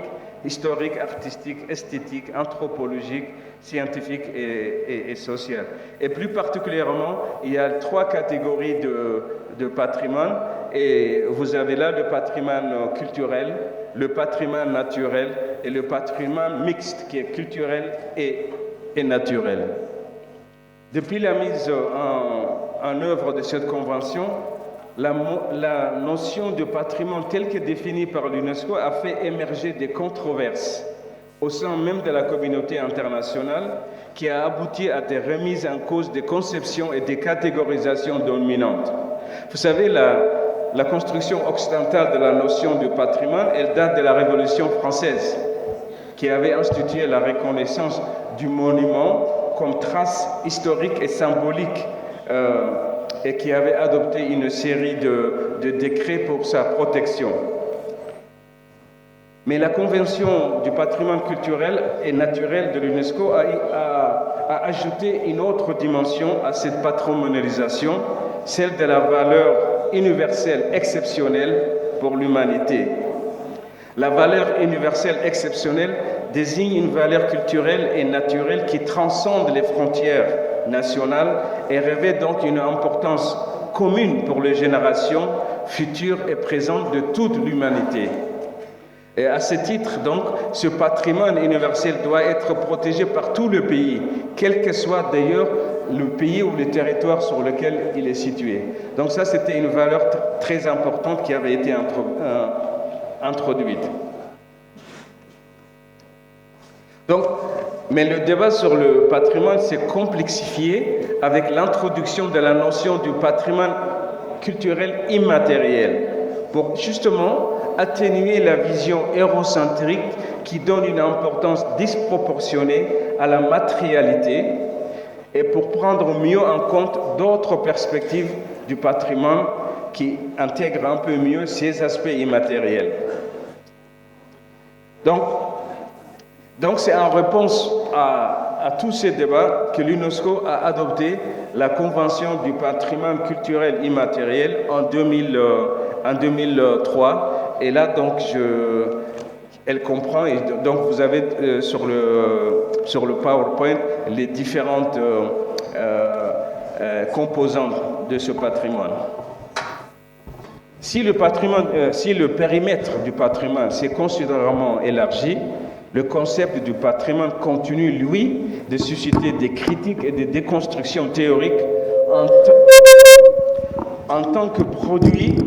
G: historique, artistique, esthétique, anthropologique, scientifique et sociale. Et plus particulièrement, il y a 3 catégories de patrimoine, et vous avez là le patrimoine culturel, le patrimoine naturel et le patrimoine mixte qui est culturel et naturel. Depuis la mise en œuvre de cette convention, la notion de patrimoine telle que définie par l'UNESCO a fait émerger des controverses au sein même de la communauté internationale qui a abouti à des remises en cause des conceptions et des catégorisations dominantes. Vous savez, la construction occidentale de la notion de patrimoine, elle date de la Révolution française, qui avait institué la reconnaissance du monument comme trace historique et symbolique, et qui avait adopté une série de décrets pour sa protection. Mais la Convention du patrimoine culturel et naturel de l'UNESCO a ajouté une autre dimension à cette patrimonialisation, celle de la valeur universelle exceptionnelle pour l'humanité. La valeur universelle exceptionnelle désigne une valeur culturelle et naturelle qui transcende les frontières nationales et revêt donc une importance commune pour les générations futures et présentes de toute l'humanité. Et à ce titre, donc, ce patrimoine universel doit être protégé par tout le pays, quel que soit d'ailleurs le pays ou le territoire sur lequel il est situé. Donc ça, c'était une valeur très importante qui avait été introduite. Donc, mais le débat sur le patrimoine s'est complexifié avec l'introduction de la notion du patrimoine culturel immatériel pour justement atténuer la vision eurocentrique qui donne une importance disproportionnée à la matérialité et pour prendre mieux en compte d'autres perspectives du patrimoine qui intègrent un peu mieux ces aspects immatériels. Donc c'est en réponse à tous ces débats que l'UNESCO a adopté la Convention du patrimoine culturel immatériel en 2003. Et là, donc, elle comprend, et donc vous avez sur le PowerPoint les différentes composantes de ce patrimoine. Si le périmètre du patrimoine s'est considérablement élargi, le concept du patrimoine continue, lui, de susciter des critiques et des déconstructions théoriques en tant que produit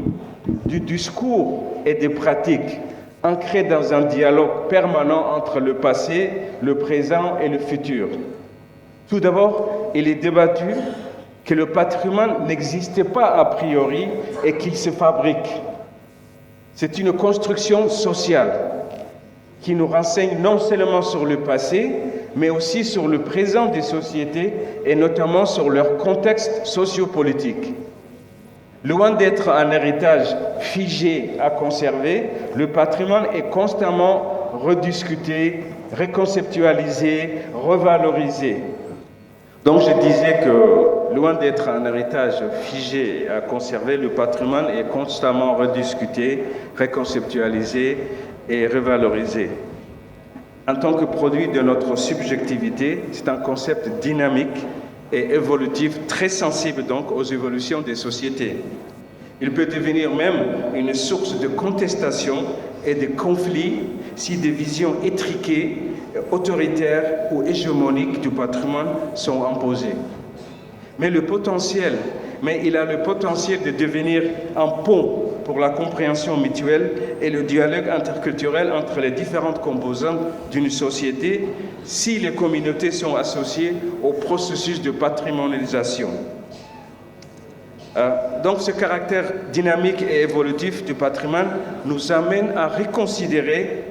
G: du discours et des pratiques ancrées dans un dialogue permanent entre le passé, le présent et le futur. Tout d'abord, il est débattu que le patrimoine n'existait pas a priori et qu'il se fabrique. C'est une construction sociale qui nous renseigne non seulement sur le passé, mais aussi sur le présent des sociétés et notamment sur leur contexte sociopolitique. Loin d'être un héritage figé à conserver, le patrimoine est constamment rediscuté, reconceptualisé, revalorisé. Donc je disais que loin d'être un héritage figé à conserver, le patrimoine est constamment rediscuté, reconceptualisé et revalorisé. En tant que produit de notre subjectivité, c'est un concept dynamique et évolutif, très sensible donc aux évolutions des sociétés. Il peut devenir même une source de contestation et de conflits si des visions étriquées, autoritaires ou hégémoniques du patrimoine sont imposées. Mais il a le potentiel de devenir un pont pour la compréhension mutuelle et le dialogue interculturel entre les différentes composantes d'une société si les communautés sont associées au processus de patrimonialisation. Donc ce caractère dynamique et évolutif du patrimoine nous amène à reconsidérer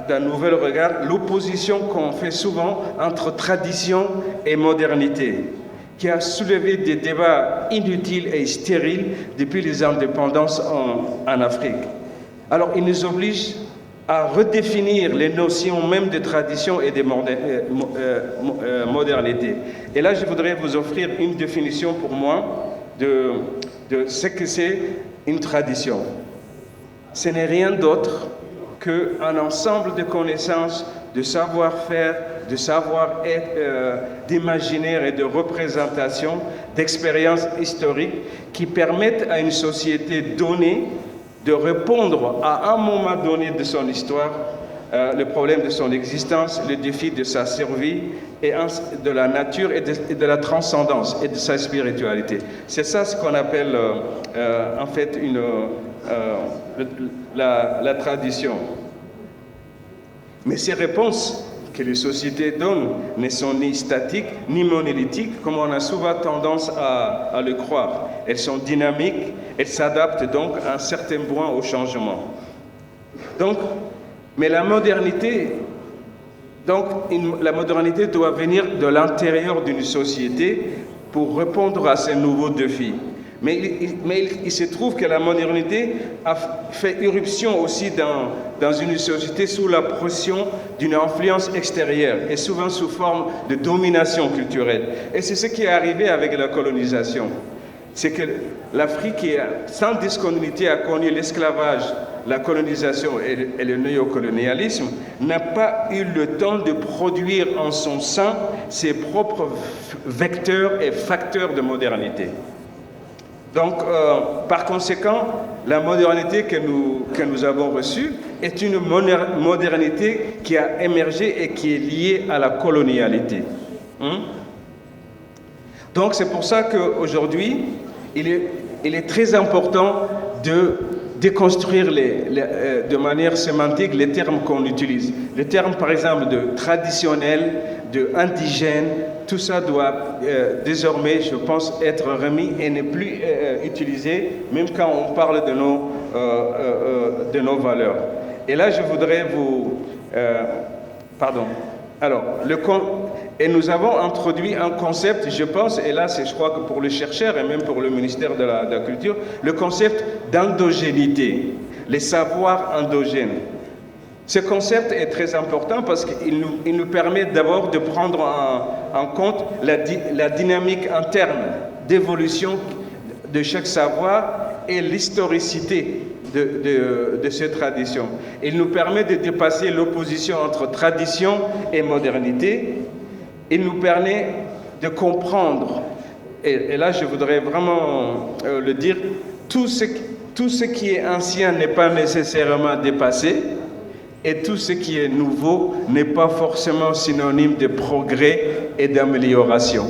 G: d'un nouvel regard l'opposition qu'on fait souvent entre tradition et modernité, qui a soulevé des débats inutiles et stériles depuis les indépendances en Afrique. Alors il nous oblige à redéfinir les notions même de tradition et de modernité. Et là, je voudrais vous offrir une définition pour moi de ce que c'est une tradition. Ce n'est rien d'autre qu'un ensemble de connaissances, de savoir-faire, de savoir-être, d'imaginaire et de représentation, d'expériences historiques qui permettent à une société donnée de répondre à un moment donné de son histoire, le problème de son existence, le défi de sa survie, et de la nature et de la transcendance et de sa spiritualité. C'est ça ce qu'on appelle en fait la tradition. Mais ces réponses que les sociétés donnent ne sont ni statiques ni monolithiques, comme on a souvent tendance à le croire. Elles sont dynamiques, elles s'adaptent donc à un certain point au changement. Donc, mais la modernité doit venir de l'intérieur d'une société pour répondre à ces nouveaux défis. Mais il se trouve que la modernité a fait irruption aussi dans une société sous la pression d'une influence extérieure et souvent sous forme de domination culturelle. Et c'est ce qui est arrivé avec la colonisation. C'est que l'Afrique, sans discontinuité, a connu l'esclavage, la colonisation et le néocolonialisme, n'a pas eu le temps de produire en son sein ses propres vecteurs et facteurs de modernité. Donc, par conséquent, la modernité que nous avons reçue est une modernité qui a émergé et qui est liée à la colonialité. Donc, c'est pour ça qu'aujourd'hui, il est très important de déconstruire de manière sémantique les termes qu'on utilise. Les termes, par exemple, de traditionnel, de indigène, tout ça doit désormais, je pense, être remis et ne plus utilisé, même quand on parle de nos valeurs. Et là, je voudrais vous... Et nous avons introduit un concept, je pense, et là, je crois que pour les chercheurs et même pour le ministère de la Culture, le concept d'endogénité, les savoirs endogènes. Ce concept est très important parce qu'il nous permet d'abord de prendre en compte la dynamique interne d'évolution de chaque savoir et l'historicité de ces traditions. Il nous permet de dépasser l'opposition entre tradition et modernité. Il nous permet de comprendre, et là je voudrais vraiment le dire, tout ce qui est ancien n'est pas nécessairement dépassé, et tout ce qui est nouveau n'est pas forcément synonyme de progrès et d'amélioration.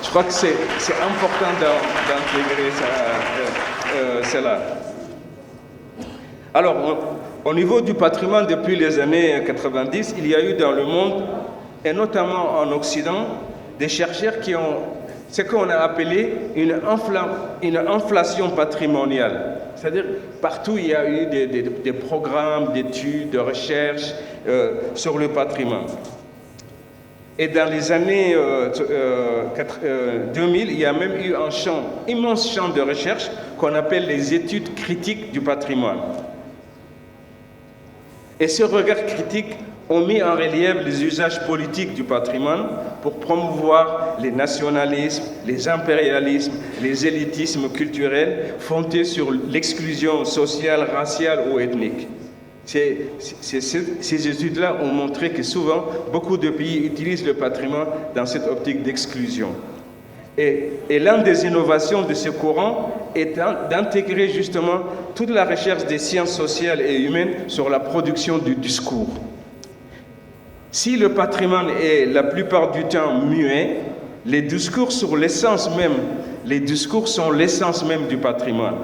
G: Je crois que c'est important d'intégrer cela. Alors, au niveau du patrimoine, depuis les années 90, il y a eu dans le monde, et notamment en Occident, des chercheurs qui ont ce qu'on a appelé une inflation patrimoniale. C'est-à-dire, partout, il y a eu des programmes d'études, de recherche sur le patrimoine. Et dans les années 2000, il y a même eu un immense champ de recherche qu'on appelle les études critiques du patrimoine. Et ce regard critique ont mis en relief les usages politiques du patrimoine pour promouvoir les nationalismes, les impérialismes, les élitismes culturels fondés sur l'exclusion sociale, raciale ou ethnique. Ces études-là ont montré que souvent, beaucoup de pays utilisent le patrimoine dans cette optique d'exclusion. Et l'une des innovations de ce courant est d'intégrer justement toute la recherche des sciences sociales et humaines sur la production du discours. Si le patrimoine est la plupart du temps muet, les discours sur l'essence même, les discours sont l'essence même du patrimoine.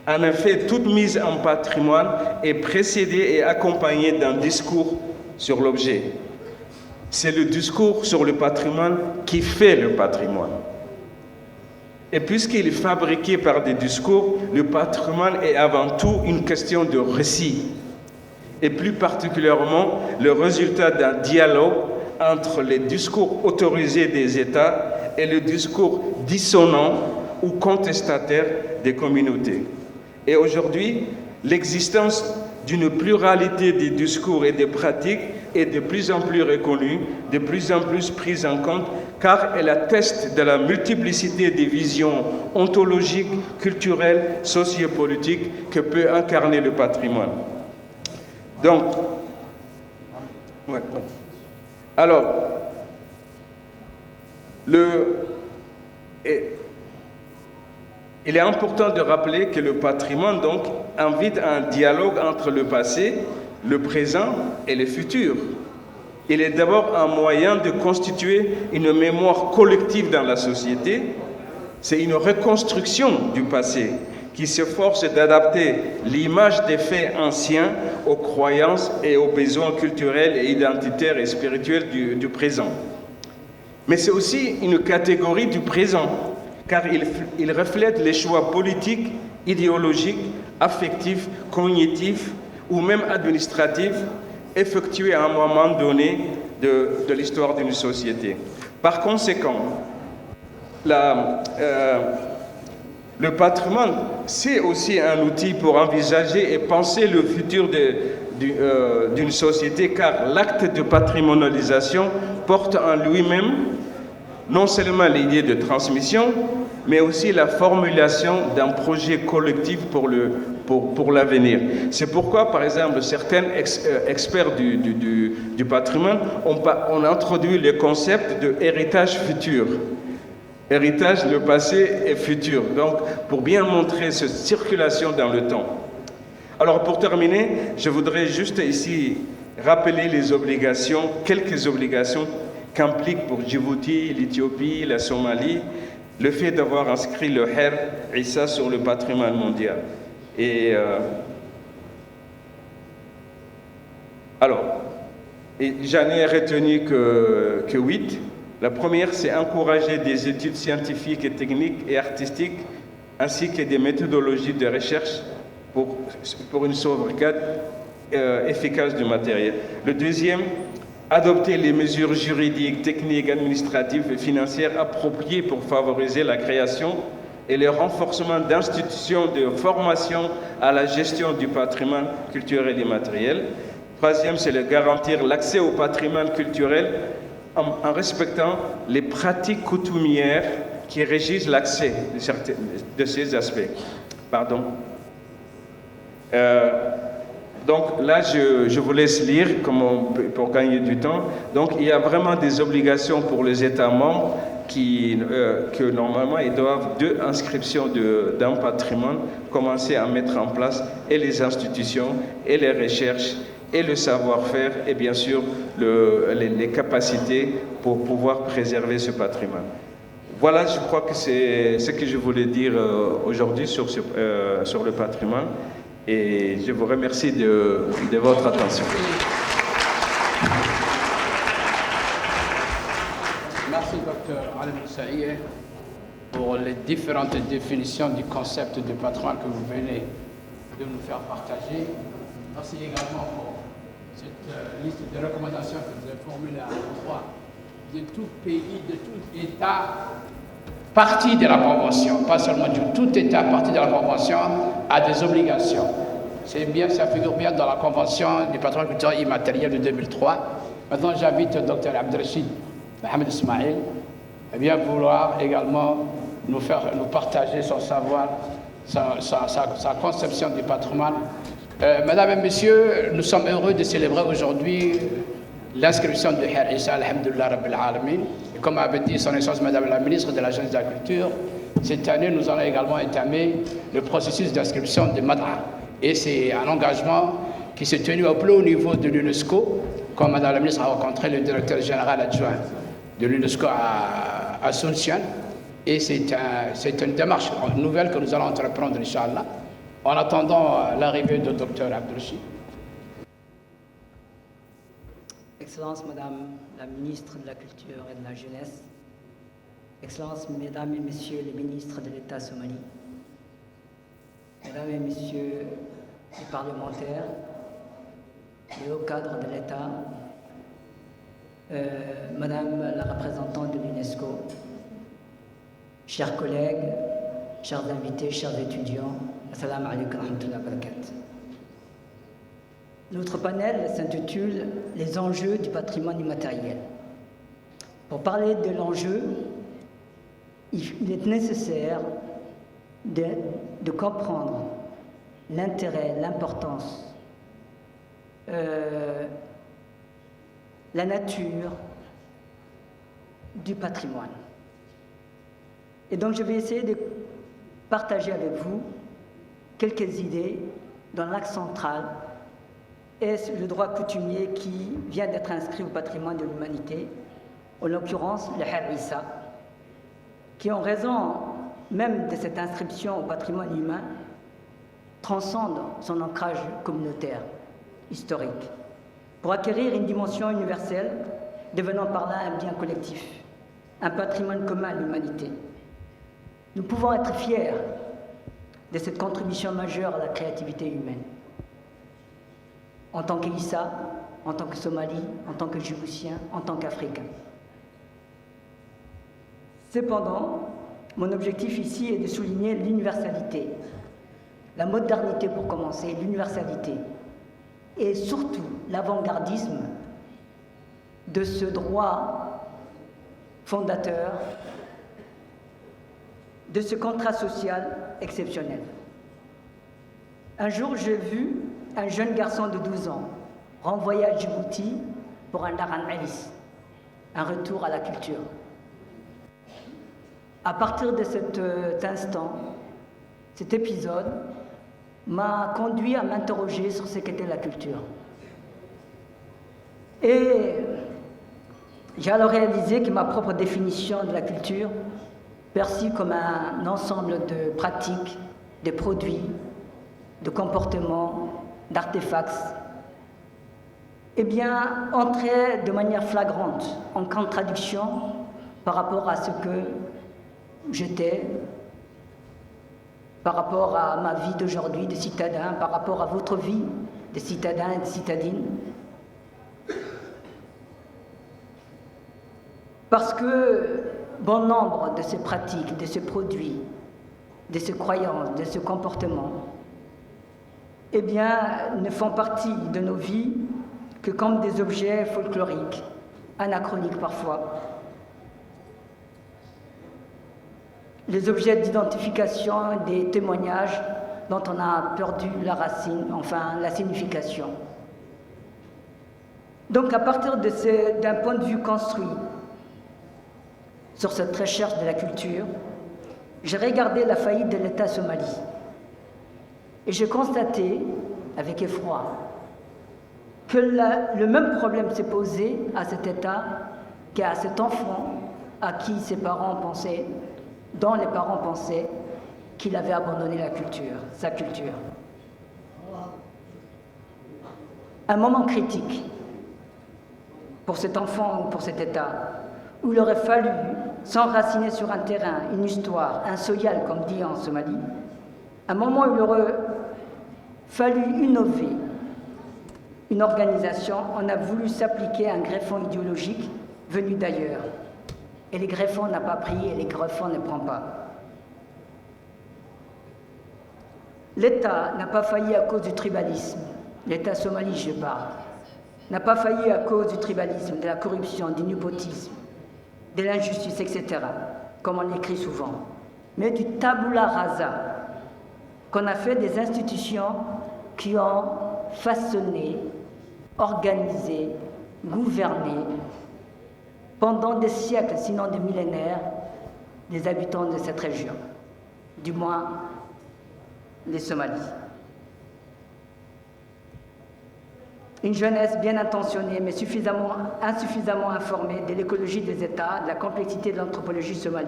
G: En effet, toute mise en patrimoine est précédée et accompagnée d'un discours sur l'objet. C'est le discours sur le patrimoine qui fait le patrimoine. Et puisqu'il est fabriqué par des discours, le patrimoine est avant tout une question de récit. Et plus particulièrement, le résultat d'un dialogue entre les discours autorisés des États et le discours dissonant ou contestataire des communautés. Et aujourd'hui, l'existence d'une pluralité des discours et des pratiques est de plus en plus reconnue, de plus en plus prise en compte, car elle atteste de la multiplicité des visions ontologiques, culturelles, sociopolitiques que peut incarner le patrimoine. Donc, alors, il est important de rappeler que le patrimoine donc invite à un dialogue entre le passé, le présent et le futur. Il est d'abord un moyen de constituer une mémoire collective dans la société. C'est une reconstruction du passé qui s'efforce d'adapter l'image des faits anciens aux croyances et aux besoins culturels et identitaires et spirituels du présent. Mais c'est aussi une catégorie du présent, car il reflète les choix politiques, idéologiques, affectifs, cognitifs ou même administratifs effectués à un moment donné de l'histoire d'une société. Par conséquent, le patrimoine, c'est aussi un outil pour envisager et penser le futur d'une société, car l'acte de patrimonialisation porte en lui-même non seulement l'idée de transmission, mais aussi la formulation d'un projet collectif pour l'avenir. C'est pourquoi, par exemple, certains experts du patrimoine ont introduit le concept de héritage futur. Héritage, le passé et futur. Donc, pour bien montrer cette circulation dans le temps. Alors, pour terminer, je voudrais juste ici rappeler les obligations, quelques obligations qu'implique pour Djibouti, l'Éthiopie, la Somalie, le fait d'avoir inscrit le Her Issa sur le patrimoine mondial. Et j'en ai retenu que 8. La première, c'est encourager des études scientifiques et techniques et artistiques, ainsi que des méthodologies de recherche pour une sauvegarde efficace du matériel. Le deuxième, adopter les mesures juridiques, techniques, administratives et financières appropriées pour favoriser la création et le renforcement d'institutions de formation à la gestion du patrimoine culturel et matériel. Troisième, c'est de garantir l'accès au patrimoine culturel en respectant les pratiques coutumières qui régissent l'accès de ces aspects. Pardon. Donc là, je vous laisse lire pour gagner du temps. Donc il y a vraiment des obligations pour les États membres que normalement ils doivent, de inscription d'un patrimoine, commencer à mettre en place, et les institutions, et les recherches, et le savoir-faire, et bien sûr les capacités pour pouvoir préserver ce patrimoine. Voilà, je crois que c'est ce que je voulais dire aujourd'hui sur le patrimoine. Et je vous remercie de votre attention.
F: Merci, Dr. Alim Saïe. pour les différentes définitions du concept de patrimoine que vous venez de nous faire partager. Merci également pour cette liste de recommandations que vous avez formulées à l'endroit de tout pays, de tout État partie de la Convention, pas seulement du tout État partie de la Convention a des obligations. C'est bien, ça figure bien dans la Convention du patrimoine culturel immatériel de 2003. Maintenant, j'invite le Dr Abdelrachid Mohamed Ismail à bien vouloir également nous partager son savoir, sa conception du patrimoine. Mesdames et messieurs, nous sommes heureux de célébrer aujourd'hui l'inscription de Khair Issa, alhamdulillah rabbil alamin. Comme avait dit son Excellence Madame la Ministre de la Jeunesse et de la Culture, cette année, nous allons également entamer le processus d'inscription de Mad'a. Et c'est un engagement qui s'est tenu au plus haut niveau de l'UNESCO, comme Madame la Ministre a rencontré le directeur général adjoint de l'UNESCO à Asuncion. Et c'est une démarche nouvelle que nous allons entreprendre, Inch'Allah, en attendant l'arrivée du Dr Abdelrachid.
H: Excellences, Madame la Ministre de la Culture et de la Jeunesse, Excellences, Mesdames et Messieurs les ministres de l'État somali, Mesdames et Messieurs les parlementaires, les hauts cadres de l'État, Madame la représentante de l'UNESCO, chers collègues, chers invités, chers étudiants, assalamu alaikum wa rahmatullahi wa barakatuh. Notre panel s'intitule « Les enjeux du patrimoine immatériel ». Pour parler de l'enjeu, il est nécessaire de comprendre l'intérêt, l'importance, la nature du patrimoine. Et donc je vais essayer de partager avec vous quelques idées dans l'axe central est le droit coutumier qui vient d'être inscrit au patrimoine de l'humanité, en l'occurrence le Khair Issa, qui en raison même de cette inscription au patrimoine humain, transcende son ancrage communautaire, historique, pour acquérir une dimension universelle, devenant par là un bien collectif, un patrimoine commun à l'humanité. Nous pouvons être fiers de cette contribution majeure à la créativité humaine. En tant qu'Issa, en tant que Somali, en tant que Djiboutien, en tant qu'Africain. Cependant, mon objectif ici est de souligner l'universalité, la modernité pour commencer, l'universalité, et surtout l'avant-gardisme de ce droit fondateur, de ce contrat social exceptionnel. Un jour, j'ai vu un jeune garçon de 12 ans renvoyé à Djibouti pour un Daran Alis, un retour à la culture. À partir de cet instant, cet épisode m'a conduit à m'interroger sur ce qu'était la culture. Et j'ai alors réalisé que ma propre définition de la culture, perçue comme un ensemble de pratiques, de produits, de comportements, d'artefacts, eh bien, entrait de manière flagrante en contradiction par rapport à ce que j'étais, par rapport à ma vie d'aujourd'hui de citadin, par rapport à votre vie de citadins et de citadines. Parce que bon nombre de ces pratiques, de ces produits, de ces croyances, de ce comportement, eh bien, ne font partie de nos vies que comme des objets folkloriques, anachroniques parfois. Les objets d'identification des témoignages dont on a perdu la racine, enfin la signification. Donc à partir d'un point de vue construit sur cette recherche de la culture, j'ai regardé la faillite de l'État somali. Et j'ai constaté, avec effroi, que le même problème s'est posé à cet État qu'à cet enfant à qui ses parents pensaient, dont les parents pensaient qu'il avait abandonné la culture, sa culture. Un moment critique pour cet enfant ou pour cet État, où il aurait fallu s'enraciner sur un terrain, une histoire, un soyal, comme dit en Somalie, un moment où il aurait fallu innover une organisation, on a voulu s'appliquer à un greffon idéologique venu d'ailleurs. Et les greffons n'ont pas pris et les greffons ne prennent pas. L'État n'a pas failli à cause du tribalisme. L'État somali, je parle, n'a pas failli à cause du tribalisme, de la corruption, du népotisme, de l'injustice, etc., comme on écrit souvent, mais du tabula rasa, qu'on a fait des institutions qui ont façonné, organisé, gouverné, pendant des siècles, sinon des millénaires, les habitants de cette région, du moins les Somalis. Une jeunesse bien intentionnée, mais insuffisamment informée de l'écologie des États, de la complexité de l'anthropologie somalie,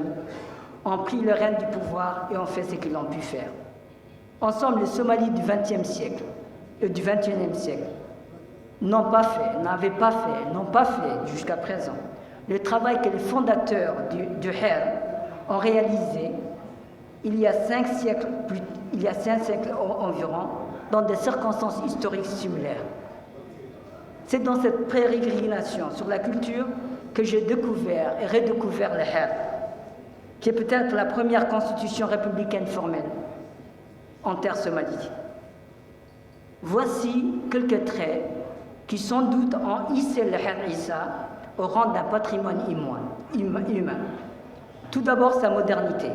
H: ont pris le règne du pouvoir et ont fait ce qu'ils ont pu faire. Ensemble, les Somalis du XXe siècle et du XXIe siècle n'ont pas fait jusqu'à présent le travail que les fondateurs du HER ont réalisé il y a 5 siècles environ, dans des circonstances historiques similaires. C'est dans cette pérégrination sur la culture que j'ai découvert et redécouvert le HER, qui est peut-être la première constitution républicaine formelle en terre somalie. Voici quelques traits qui sans doute ont hissé le HER Issa au rang d'un patrimoine humain. Tout d'abord, sa modernité.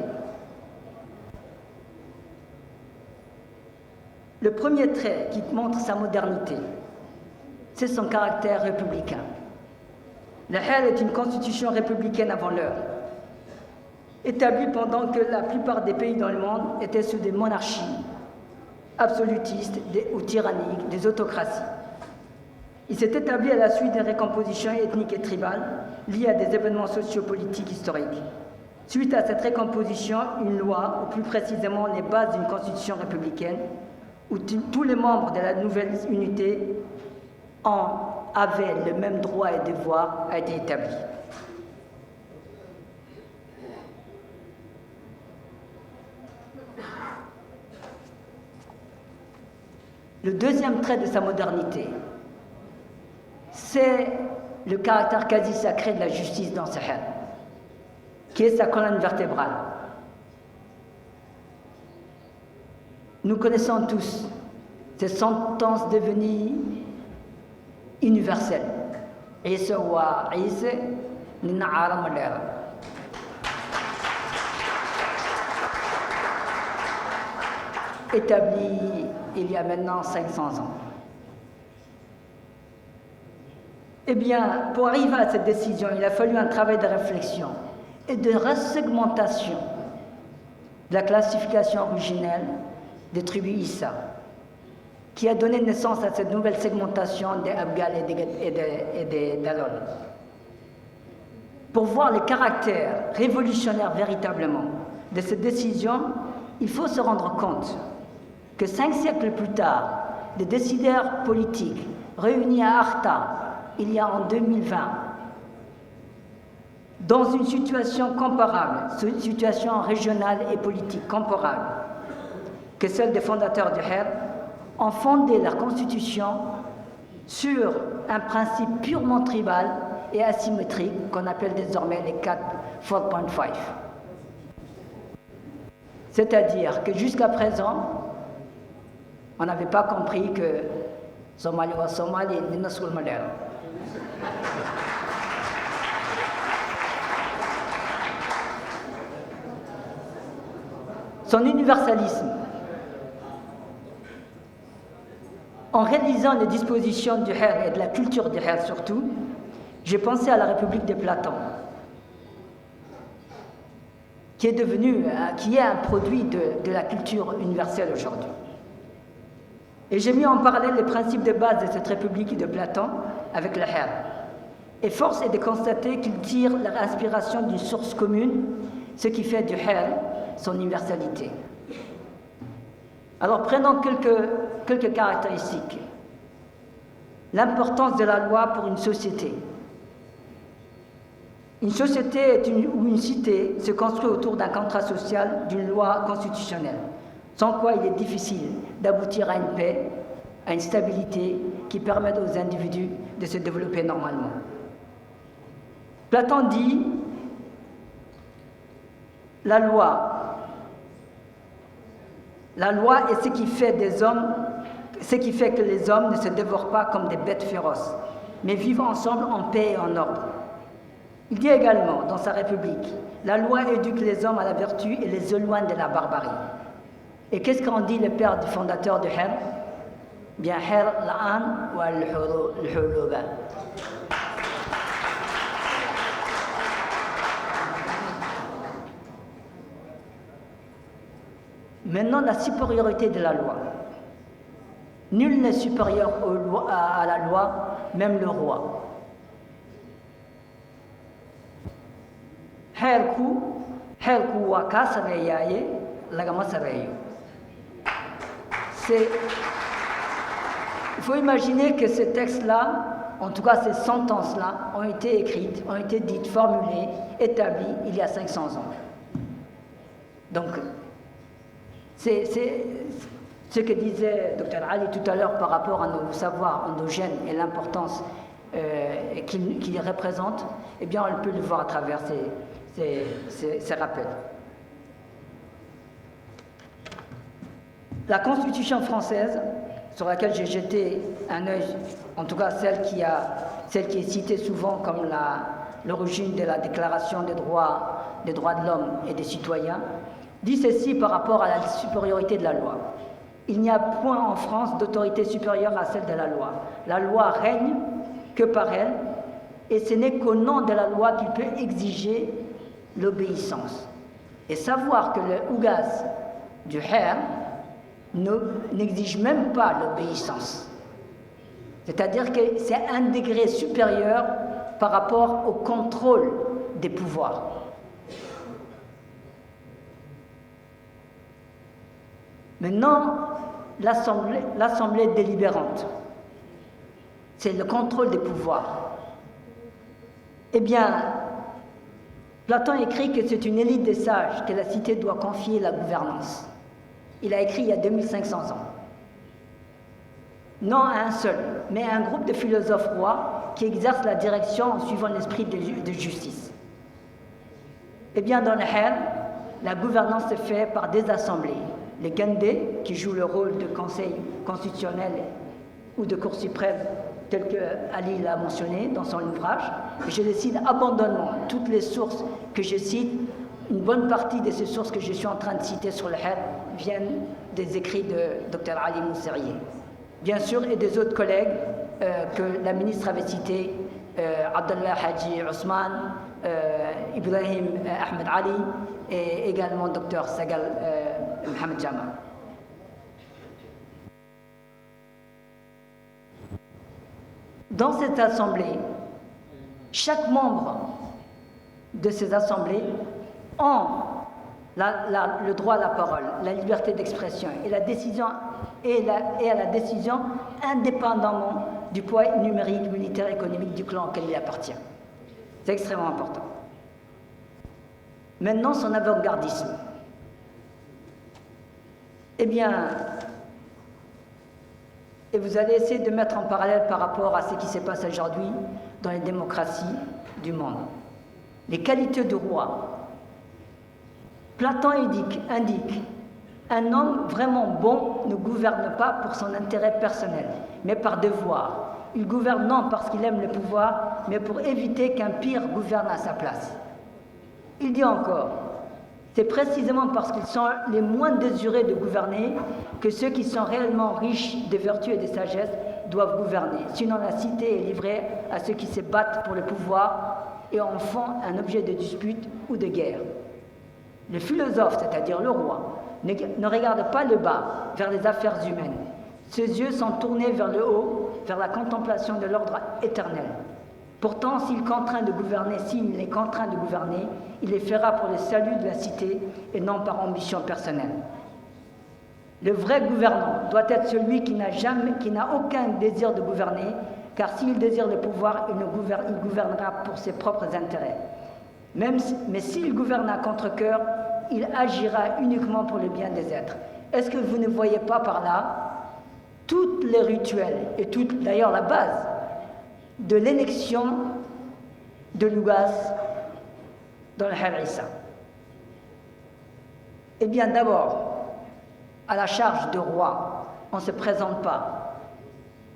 H: Le premier trait qui montre sa modernité, c'est son caractère républicain. Le HER est une constitution républicaine avant l'heure, établie pendant que la plupart des pays dans le monde étaient sous des monarchies absolutistes ou tyranniques, des autocraties. Il s'est établi à la suite d'une récomposition ethnique et tribale liée à des événements sociopolitiques historiques. Suite à cette récomposition, une loi, ou plus précisément les bases d'une constitution républicaine, où tous les membres de la nouvelle unité avaient le même droit et devoir, a été établie. Le deuxième trait de sa modernité, c'est le caractère quasi sacré de la justice dans ce HER, qui est sa colonne vertébrale. Nous connaissons tous ces sentences devenues universelles. Isa wa Isa, nina aram alera. Établi il y a maintenant 500 ans. Eh bien, pour arriver à cette décision, il a fallu un travail de réflexion et de resegmentation de la classification originelle des tribus Issa, qui a donné naissance à cette nouvelle segmentation des Abgal et des Dalol. Pour voir le caractère révolutionnaire véritablement de cette décision, il faut se rendre compte que 5 siècles plus tard, des décideurs politiques réunis à Arta, il y a en 2020, dans une situation comparable, une situation régionale et politique comparable que celle des fondateurs du HER, ont fondé leur constitution sur un principe purement tribal et asymétrique qu'on appelle désormais les 4.5. C'est-à-dire que jusqu'à présent, on n'avait pas compris que Somali wa Somali nina sul malera. Son universalisme. En réalisant les dispositions du HER et de la culture du HER surtout, j'ai pensé à la République de Platon, qui est un produit de la culture universelle aujourd'hui. Et j'ai mis en parallèle les principes de base de cette République de Platon avec le HER. Et force est de constater qu'ils tirent leur inspiration d'une source commune, ce qui fait du HER son universalité. Alors prenons quelques caractéristiques. L'importance de la loi pour une société. Une société ou une cité se construit autour d'un contrat social, d'une loi constitutionnelle, sans quoi il est difficile d'aboutir à une paix, à une stabilité qui permette aux individus de se développer normalement. Platon dit la loi est ce qui fait des hommes, ce qui fait que les hommes ne se dévorent pas comme des bêtes féroces, mais vivent ensemble en paix et en ordre. Il dit également dans sa République, la loi éduque les hommes à la vertu et les éloigne de la barbarie. Et qu'est-ce qu'en dit le père du fondateur du Her? Bien, Her la'an wa al-huluba. Maintenant, la supériorité de la loi. Nul n'est supérieur à la loi, même le roi. Xeerku waa kaa sareeyaaye lagama sareeyo. Il faut imaginer que ces textes-là, en tout cas ces sentences-là, ont été écrites, ont été dites, formulées, établies il y a 500 ans. Donc, c'est ce que disait Dr Ali tout à l'heure par rapport à nos savoirs endogènes et l'importance qu'ils représentent, eh bien on peut le voir à travers ces rappels. La Constitution française, sur laquelle j'ai jeté un œil, en tout cas celle qui est citée souvent comme l'origine de la Déclaration des droits de l'homme et des citoyens, dit ceci par rapport à la supériorité de la loi. Il n'y a point en France d'autorité supérieure à celle de la loi. La loi règne que par elle, et ce n'est qu'au nom de la loi qu'il peut exiger l'obéissance. Et savoir que le Ougaz du Her n'exige même pas l'obéissance. C'est-à-dire que c'est un degré supérieur par rapport au contrôle des pouvoirs. Maintenant, l'Assemblée délibérante, c'est le contrôle des pouvoirs. Eh bien, Platon écrit que c'est une élite des sages que la cité doit confier la gouvernance. Il a écrit il y a 2500 ans. Non à un seul, mais à un groupe de philosophes rois qui exercent la direction en suivant l'esprit de justice. Eh bien, dans le Her, la gouvernance se fait par des assemblées. Les Gendé, qui jouent le rôle de conseil constitutionnel ou de cour suprême, tel que Ali l'a mentionné dans son ouvrage. Et je les cite abondamment. Toutes les sources que je cite, une bonne partie de ces sources que je suis en train de citer sur le Her viennent des écrits de Dr Ali Mousserier. Bien sûr, et des autres collègues que la ministre avait cités, Abdallah Haji Ousmane, Ibrahim Ahmed Ali et également Dr Sagal Mohamed Jama. Dans cette assemblée, chaque membre de ces assemblées ont le droit à la parole, la liberté d'expression et la décision à la décision indépendamment du poids numérique, militaire, économique du clan auquel il appartient. C'est extrêmement important. Maintenant, son avant-gardisme. Eh bien, et vous allez essayer de mettre en parallèle par rapport à ce qui se passe aujourd'hui dans les démocraties du monde. Les qualités du roi. Platon indique un homme vraiment bon ne gouverne pas pour son intérêt personnel, mais par devoir. Il gouverne non parce qu'il aime le pouvoir, mais pour éviter qu'un pire gouverne à sa place. Il dit encore, c'est précisément parce qu'ils sont les moins désirés de gouverner que ceux qui sont réellement riches de vertu et de sagesse doivent gouverner. Sinon, la cité est livrée à ceux qui se battent pour le pouvoir et en font un objet de dispute ou de guerre. Le philosophe, c'est-à-dire le roi, ne regarde pas le bas, vers les affaires humaines. Ses yeux sont tournés vers le haut, vers la contemplation de l'ordre éternel. Pourtant, s'il est contraint de gouverner, il les fera pour le salut de la cité et non par ambition personnelle. Le vrai gouvernant doit être celui qui n'a aucun désir de gouverner, car s'il désire le pouvoir, il gouvernera pour ses propres intérêts. Mais s'il gouverne à contre-cœur, il agira uniquement pour le bien des êtres. Est-ce que vous ne voyez pas par là tous les rituels et d'ailleurs la base de l'élection de Lougas dans le Khair Issa? Eh bien, d'abord, à la charge de roi, on ne se présente pas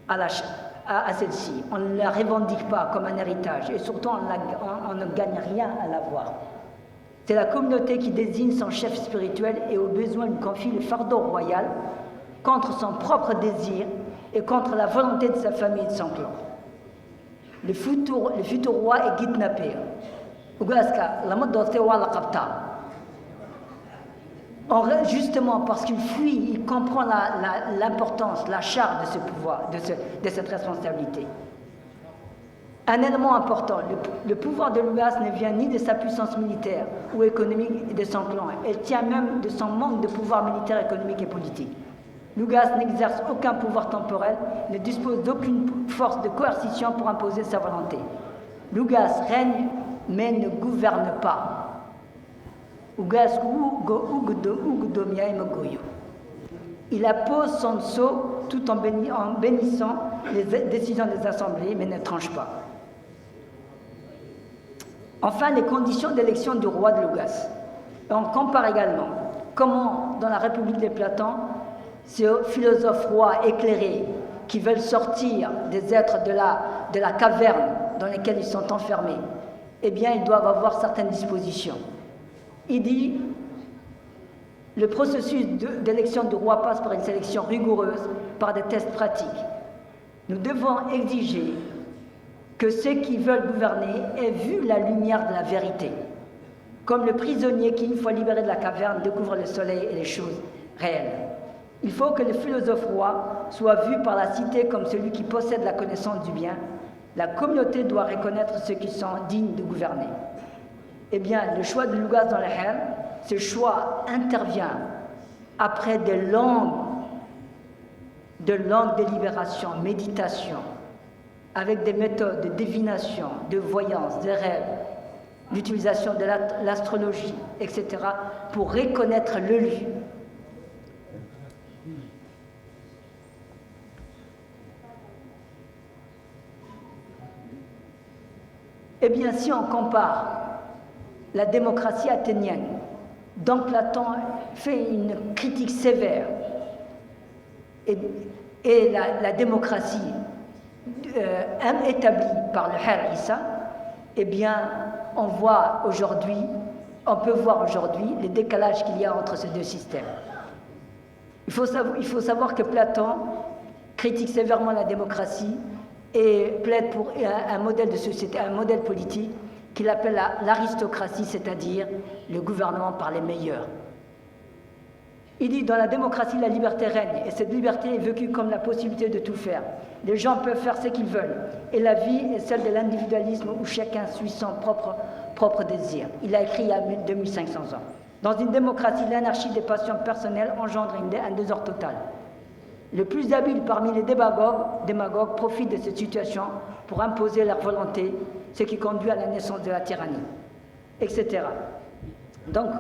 H: à celle-ci, on ne la revendique pas comme un héritage et surtout on ne gagne rien à l'avoir. C'est la communauté qui désigne son chef spirituel et au besoin lui confie le fardeau royal contre son propre désir et contre la volonté de sa famille et de son clan. Le futur roi est kidnappé. Justement parce qu'il fuit, il comprend l'importance, la charge de ce pouvoir, de cette responsabilité. Un élément important, le pouvoir de Lougas ne vient ni de sa puissance militaire ou économique et de son clan, elle tient même de son manque de pouvoir militaire, économique et politique. Lougas n'exerce aucun pouvoir temporel, ne dispose d'aucune force de coercition pour imposer sa volonté. Lougas règne mais ne gouverne pas. Il appose son sceau tout en bénissant les décisions des assemblées, mais ne tranche pas. Enfin, les conditions d'élection du roi de Lougas. On compare également comment, dans la République de Platon, ces philosophes rois éclairés qui veulent sortir des êtres de la caverne dans lesquels ils sont enfermés, eh bien, ils doivent avoir certaines dispositions. Il dit, le processus d'élection du roi passe par une sélection rigoureuse, par des tests pratiques. Nous devons exiger que ceux qui veulent gouverner aient vu la lumière de la vérité, comme le prisonnier qui, une fois libéré de la caverne, découvre le soleil et les choses réelles. Il faut que le philosophe roi soit vu par la cité comme celui qui possède la connaissance du bien. La communauté doit reconnaître ceux qui sont dignes de gouverner. Eh bien, le choix de Lougas dans le Khair, ce choix intervient après de longues délibérations, méditations, avec des méthodes de divination, de voyance, de rêve, l'utilisation de l'astrologie, etc., pour reconnaître le lieu. Eh bien, si on compare la démocratie athénienne, dont Platon fait une critique sévère, et la démocratie établie par le Khair Issa, eh bien, on peut voir aujourd'hui le décalage qu'il y a entre ces deux systèmes. Il faut savoir que Platon critique sévèrement la démocratie et plaide pour un modèle de société, un modèle politique qu'il appelle l'aristocratie, c'est-à-dire le gouvernement par les meilleurs. Il dit, dans la démocratie, la liberté règne, et cette liberté est vécue comme la possibilité de tout faire. Les gens peuvent faire ce qu'ils veulent, et la vie est celle de l'individualisme où chacun suit son propre désir. Il a écrit il y a 2500 ans. Dans une démocratie, l'anarchie des passions personnelles engendre un désordre total. Le plus habile parmi les démagogues profitent de cette situation pour imposer leur volonté, ce qui conduit à la naissance de la tyrannie, etc. Donc,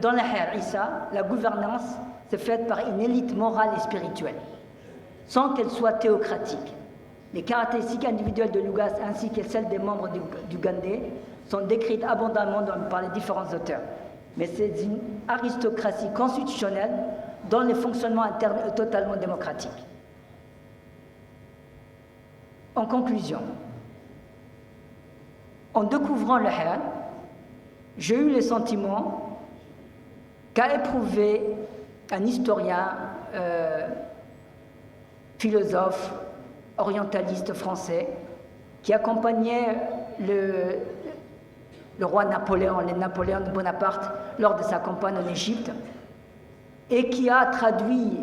H: dans le Khair Issa, la gouvernance s'est faite par une élite morale et spirituelle, sans qu'elle soit théocratique. Les caractéristiques individuelles de Lougas ainsi que celles des membres du Gandé sont décrites abondamment par les différents auteurs. Mais c'est une aristocratie constitutionnelle dont le fonctionnement interne est totalement démocratique. En conclusion, en découvrant le Khair, j'ai eu le sentiment qu'a éprouvé un historien, philosophe, orientaliste français, qui accompagnait le roi Napoléon Bonaparte lors de sa campagne en Égypte, et qui a traduit,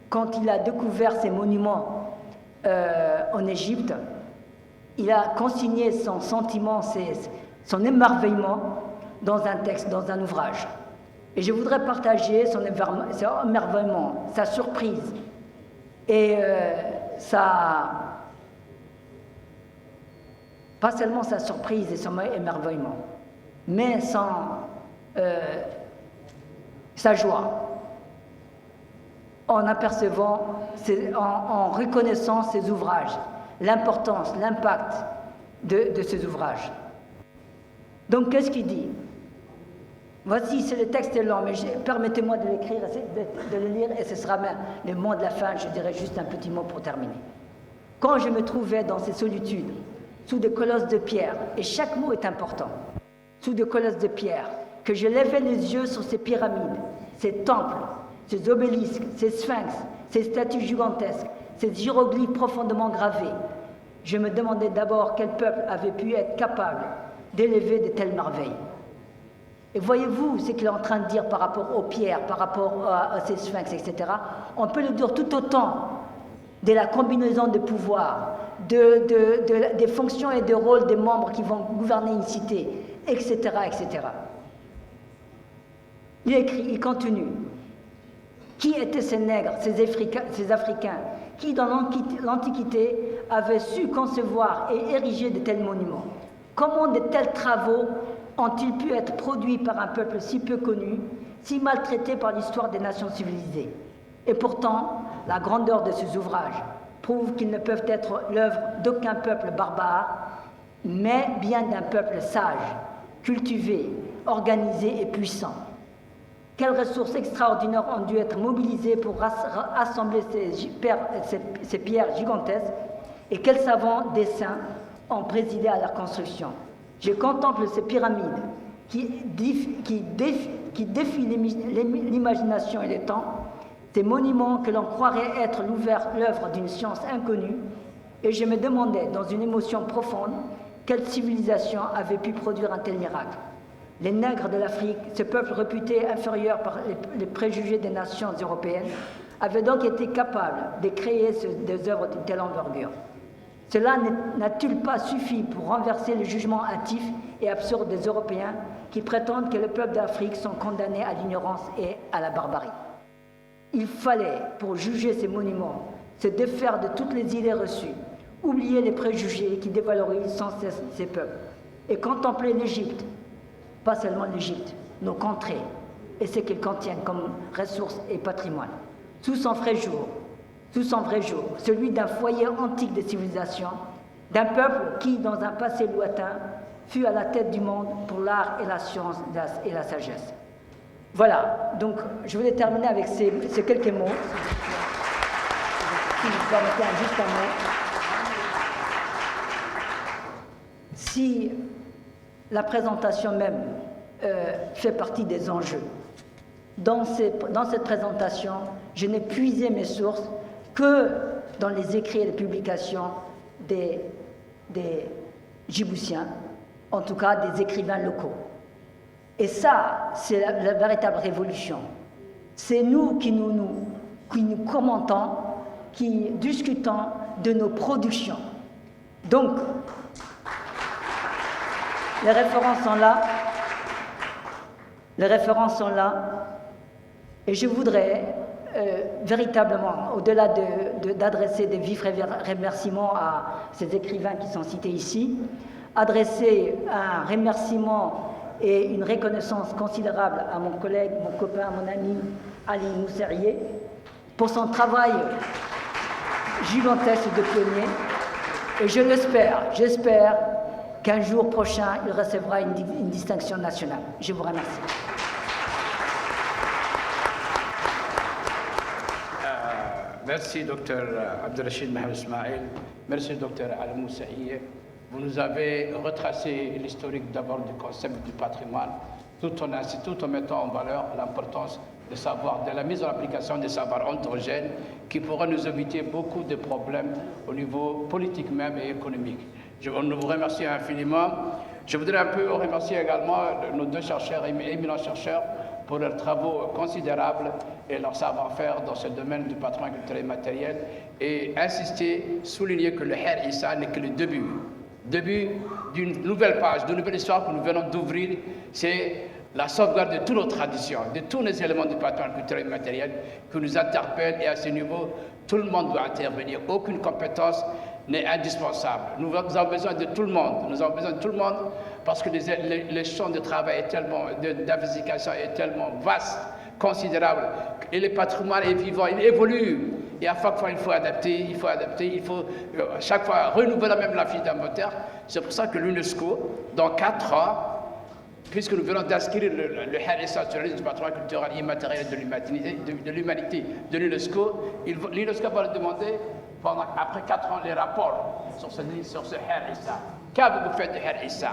H: quand il a découvert ces monuments en Égypte, il a consigné son sentiment, son émerveillement dans un texte, dans un ouvrage. Et je voudrais partager son émerveillement, sa surprise et pas seulement sa surprise et son émerveillement, mais sa joie, en apercevant, en reconnaissant ses ouvrages, l'importance, l'impact de ces ouvrages. Donc, qu'est-ce qu'il dit? Voici, le texte est long, mais permettez-moi de l'écrire, de le lire, et ce sera même le mot de la fin. Je dirai juste un petit mot pour terminer. Quand je me trouvais dans ces solitudes, sous des colosses de pierre, et chaque mot est important, sous des colosses de pierre, que je levais les yeux sur ces pyramides, ces temples, ces obélisques, ces sphinx, ces statues gigantesques, ces hiéroglyphes profondément gravés, je me demandais d'abord quel peuple avait pu être capable d'élever de telles merveilles. Et voyez-vous ce qu'il est en train de dire par rapport aux pierres, par rapport à ces sphinx, etc. On peut le dire tout autant de la combinaison de pouvoirs, des fonctions et des rôles des membres qui vont gouverner une cité, etc., etc. Il écrit, il continue. Qui étaient ces nègres, ces Africains, qui dans l'Antiquité avaient su concevoir et ériger de tels monuments? Comment de tels travaux ont-ils pu être produits par un peuple si peu connu, si maltraité par l'histoire des nations civilisées? Et pourtant, la grandeur de ces ouvrages prouve qu'ils ne peuvent être l'œuvre d'aucun peuple barbare, mais bien d'un peuple sage, cultivé, organisé et puissant. Quelles ressources extraordinaires ont dû être mobilisées pour assembler ces pierres gigantesques, et quels savants desseins ont présidé à leur construction. Je contemple ces pyramides qui défient l'imagination et le temps, ces monuments que l'on croirait être l'œuvre d'une science inconnue, et je me demandais, dans une émotion profonde, quelle civilisation avait pu produire un tel miracle. Les nègres de l'Afrique, ce peuple réputé inférieur par les préjugés des nations européennes, avaient donc été capables de créer des œuvres d'une telle envergure. Cela n'a-t-il pas suffi pour renverser le jugement hâtif et absurde des Européens qui prétendent que les peuples d'Afrique sont condamnés à l'ignorance et à la barbarie? Il fallait, pour juger ces monuments, se défaire de toutes les idées reçues, oublier les préjugés qui dévalorisent sans cesse ces peuples, et contempler l'Égypte, pas seulement l'Égypte, nos contrées, et ce qu'ils contiennent comme ressources et patrimoine, sous son vrai jour, celui d'un foyer antique de civilisation, d'un peuple qui, dans un passé lointain, fut à la tête du monde pour l'art et la science et la sagesse. Voilà, donc je voulais terminer avec ces quelques mots. Si vous permettez juste un mot. Si la présentation même fait partie des enjeux, dans cette présentation, je n'ai puisé mes sources que dans les écrits et les publications des Djiboutiens, en tout cas des écrivains locaux. Et ça, c'est la véritable révolution. C'est nous qui nous commentons, qui discutons de nos productions. Donc, les références sont là, et je voudrais véritablement, au-delà d'adresser des vifs remerciements à ces écrivains qui sont cités ici, adresser un remerciement et une reconnaissance considérable à mon collègue, mon copain, mon ami Ali Mousserier pour son travail gigantesque de pionnier. Et j'espère qu'un jour prochain, il recevra une distinction nationale. Je vous remercie.
F: Merci, Dr Abdelrachid Mohamed Ismail. Merci, Dr Ali Moussaïe. Vous nous avez retracé l'historique d'abord du concept du patrimoine, tout en mettant en valeur l'importance de la mise en application des savoirs ontogènes qui pourraient nous éviter beaucoup de problèmes au niveau politique même et économique. Je vous remercie infiniment. Je voudrais un peu remercier également nos deux chercheurs, éminents chercheurs, pour leurs travaux considérables et leur savoir-faire dans ce domaine du patrimoine culturel et matériel, et insister, souligner que le Khair Issa n'est que le début d'une nouvelle page, d'une nouvelle histoire que nous venons d'ouvrir. C'est la sauvegarde de toutes nos traditions, de tous les éléments du patrimoine culturel et matériel qui nous interpellent, et à ce niveau, tout le monde doit intervenir. Aucune compétence n'est indispensable. Nous avons besoin de tout le monde. Nous avons besoin de tout le monde parce que les champs de travail est tellement, d'investigation est tellement vaste, considérable. Et le patrimoine est vivant, il évolue. Et à chaque fois, il faut adapter, il faut à chaque fois renouveler même la fiche d'inventaire. C'est pour ça que l'UNESCO, dans 4 ans, puisque nous venons d'inscrire le RSA sur la liste du patrimoine culturel immatériel de l'humanité de l'UNESCO, l'UNESCO va le demander après 4 ans les rapports sur ce RSA. Qu'avez-vous fait de RSA?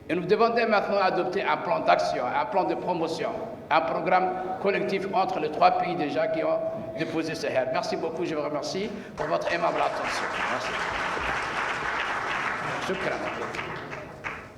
F: Et nous demandons maintenant d'adopter un plan d'action, un plan de promotion, un programme collectif entre les 3 pays déjà qui ont déposé ce RSA. Merci beaucoup, je vous remercie pour votre aimable attention. Merci. Shukran.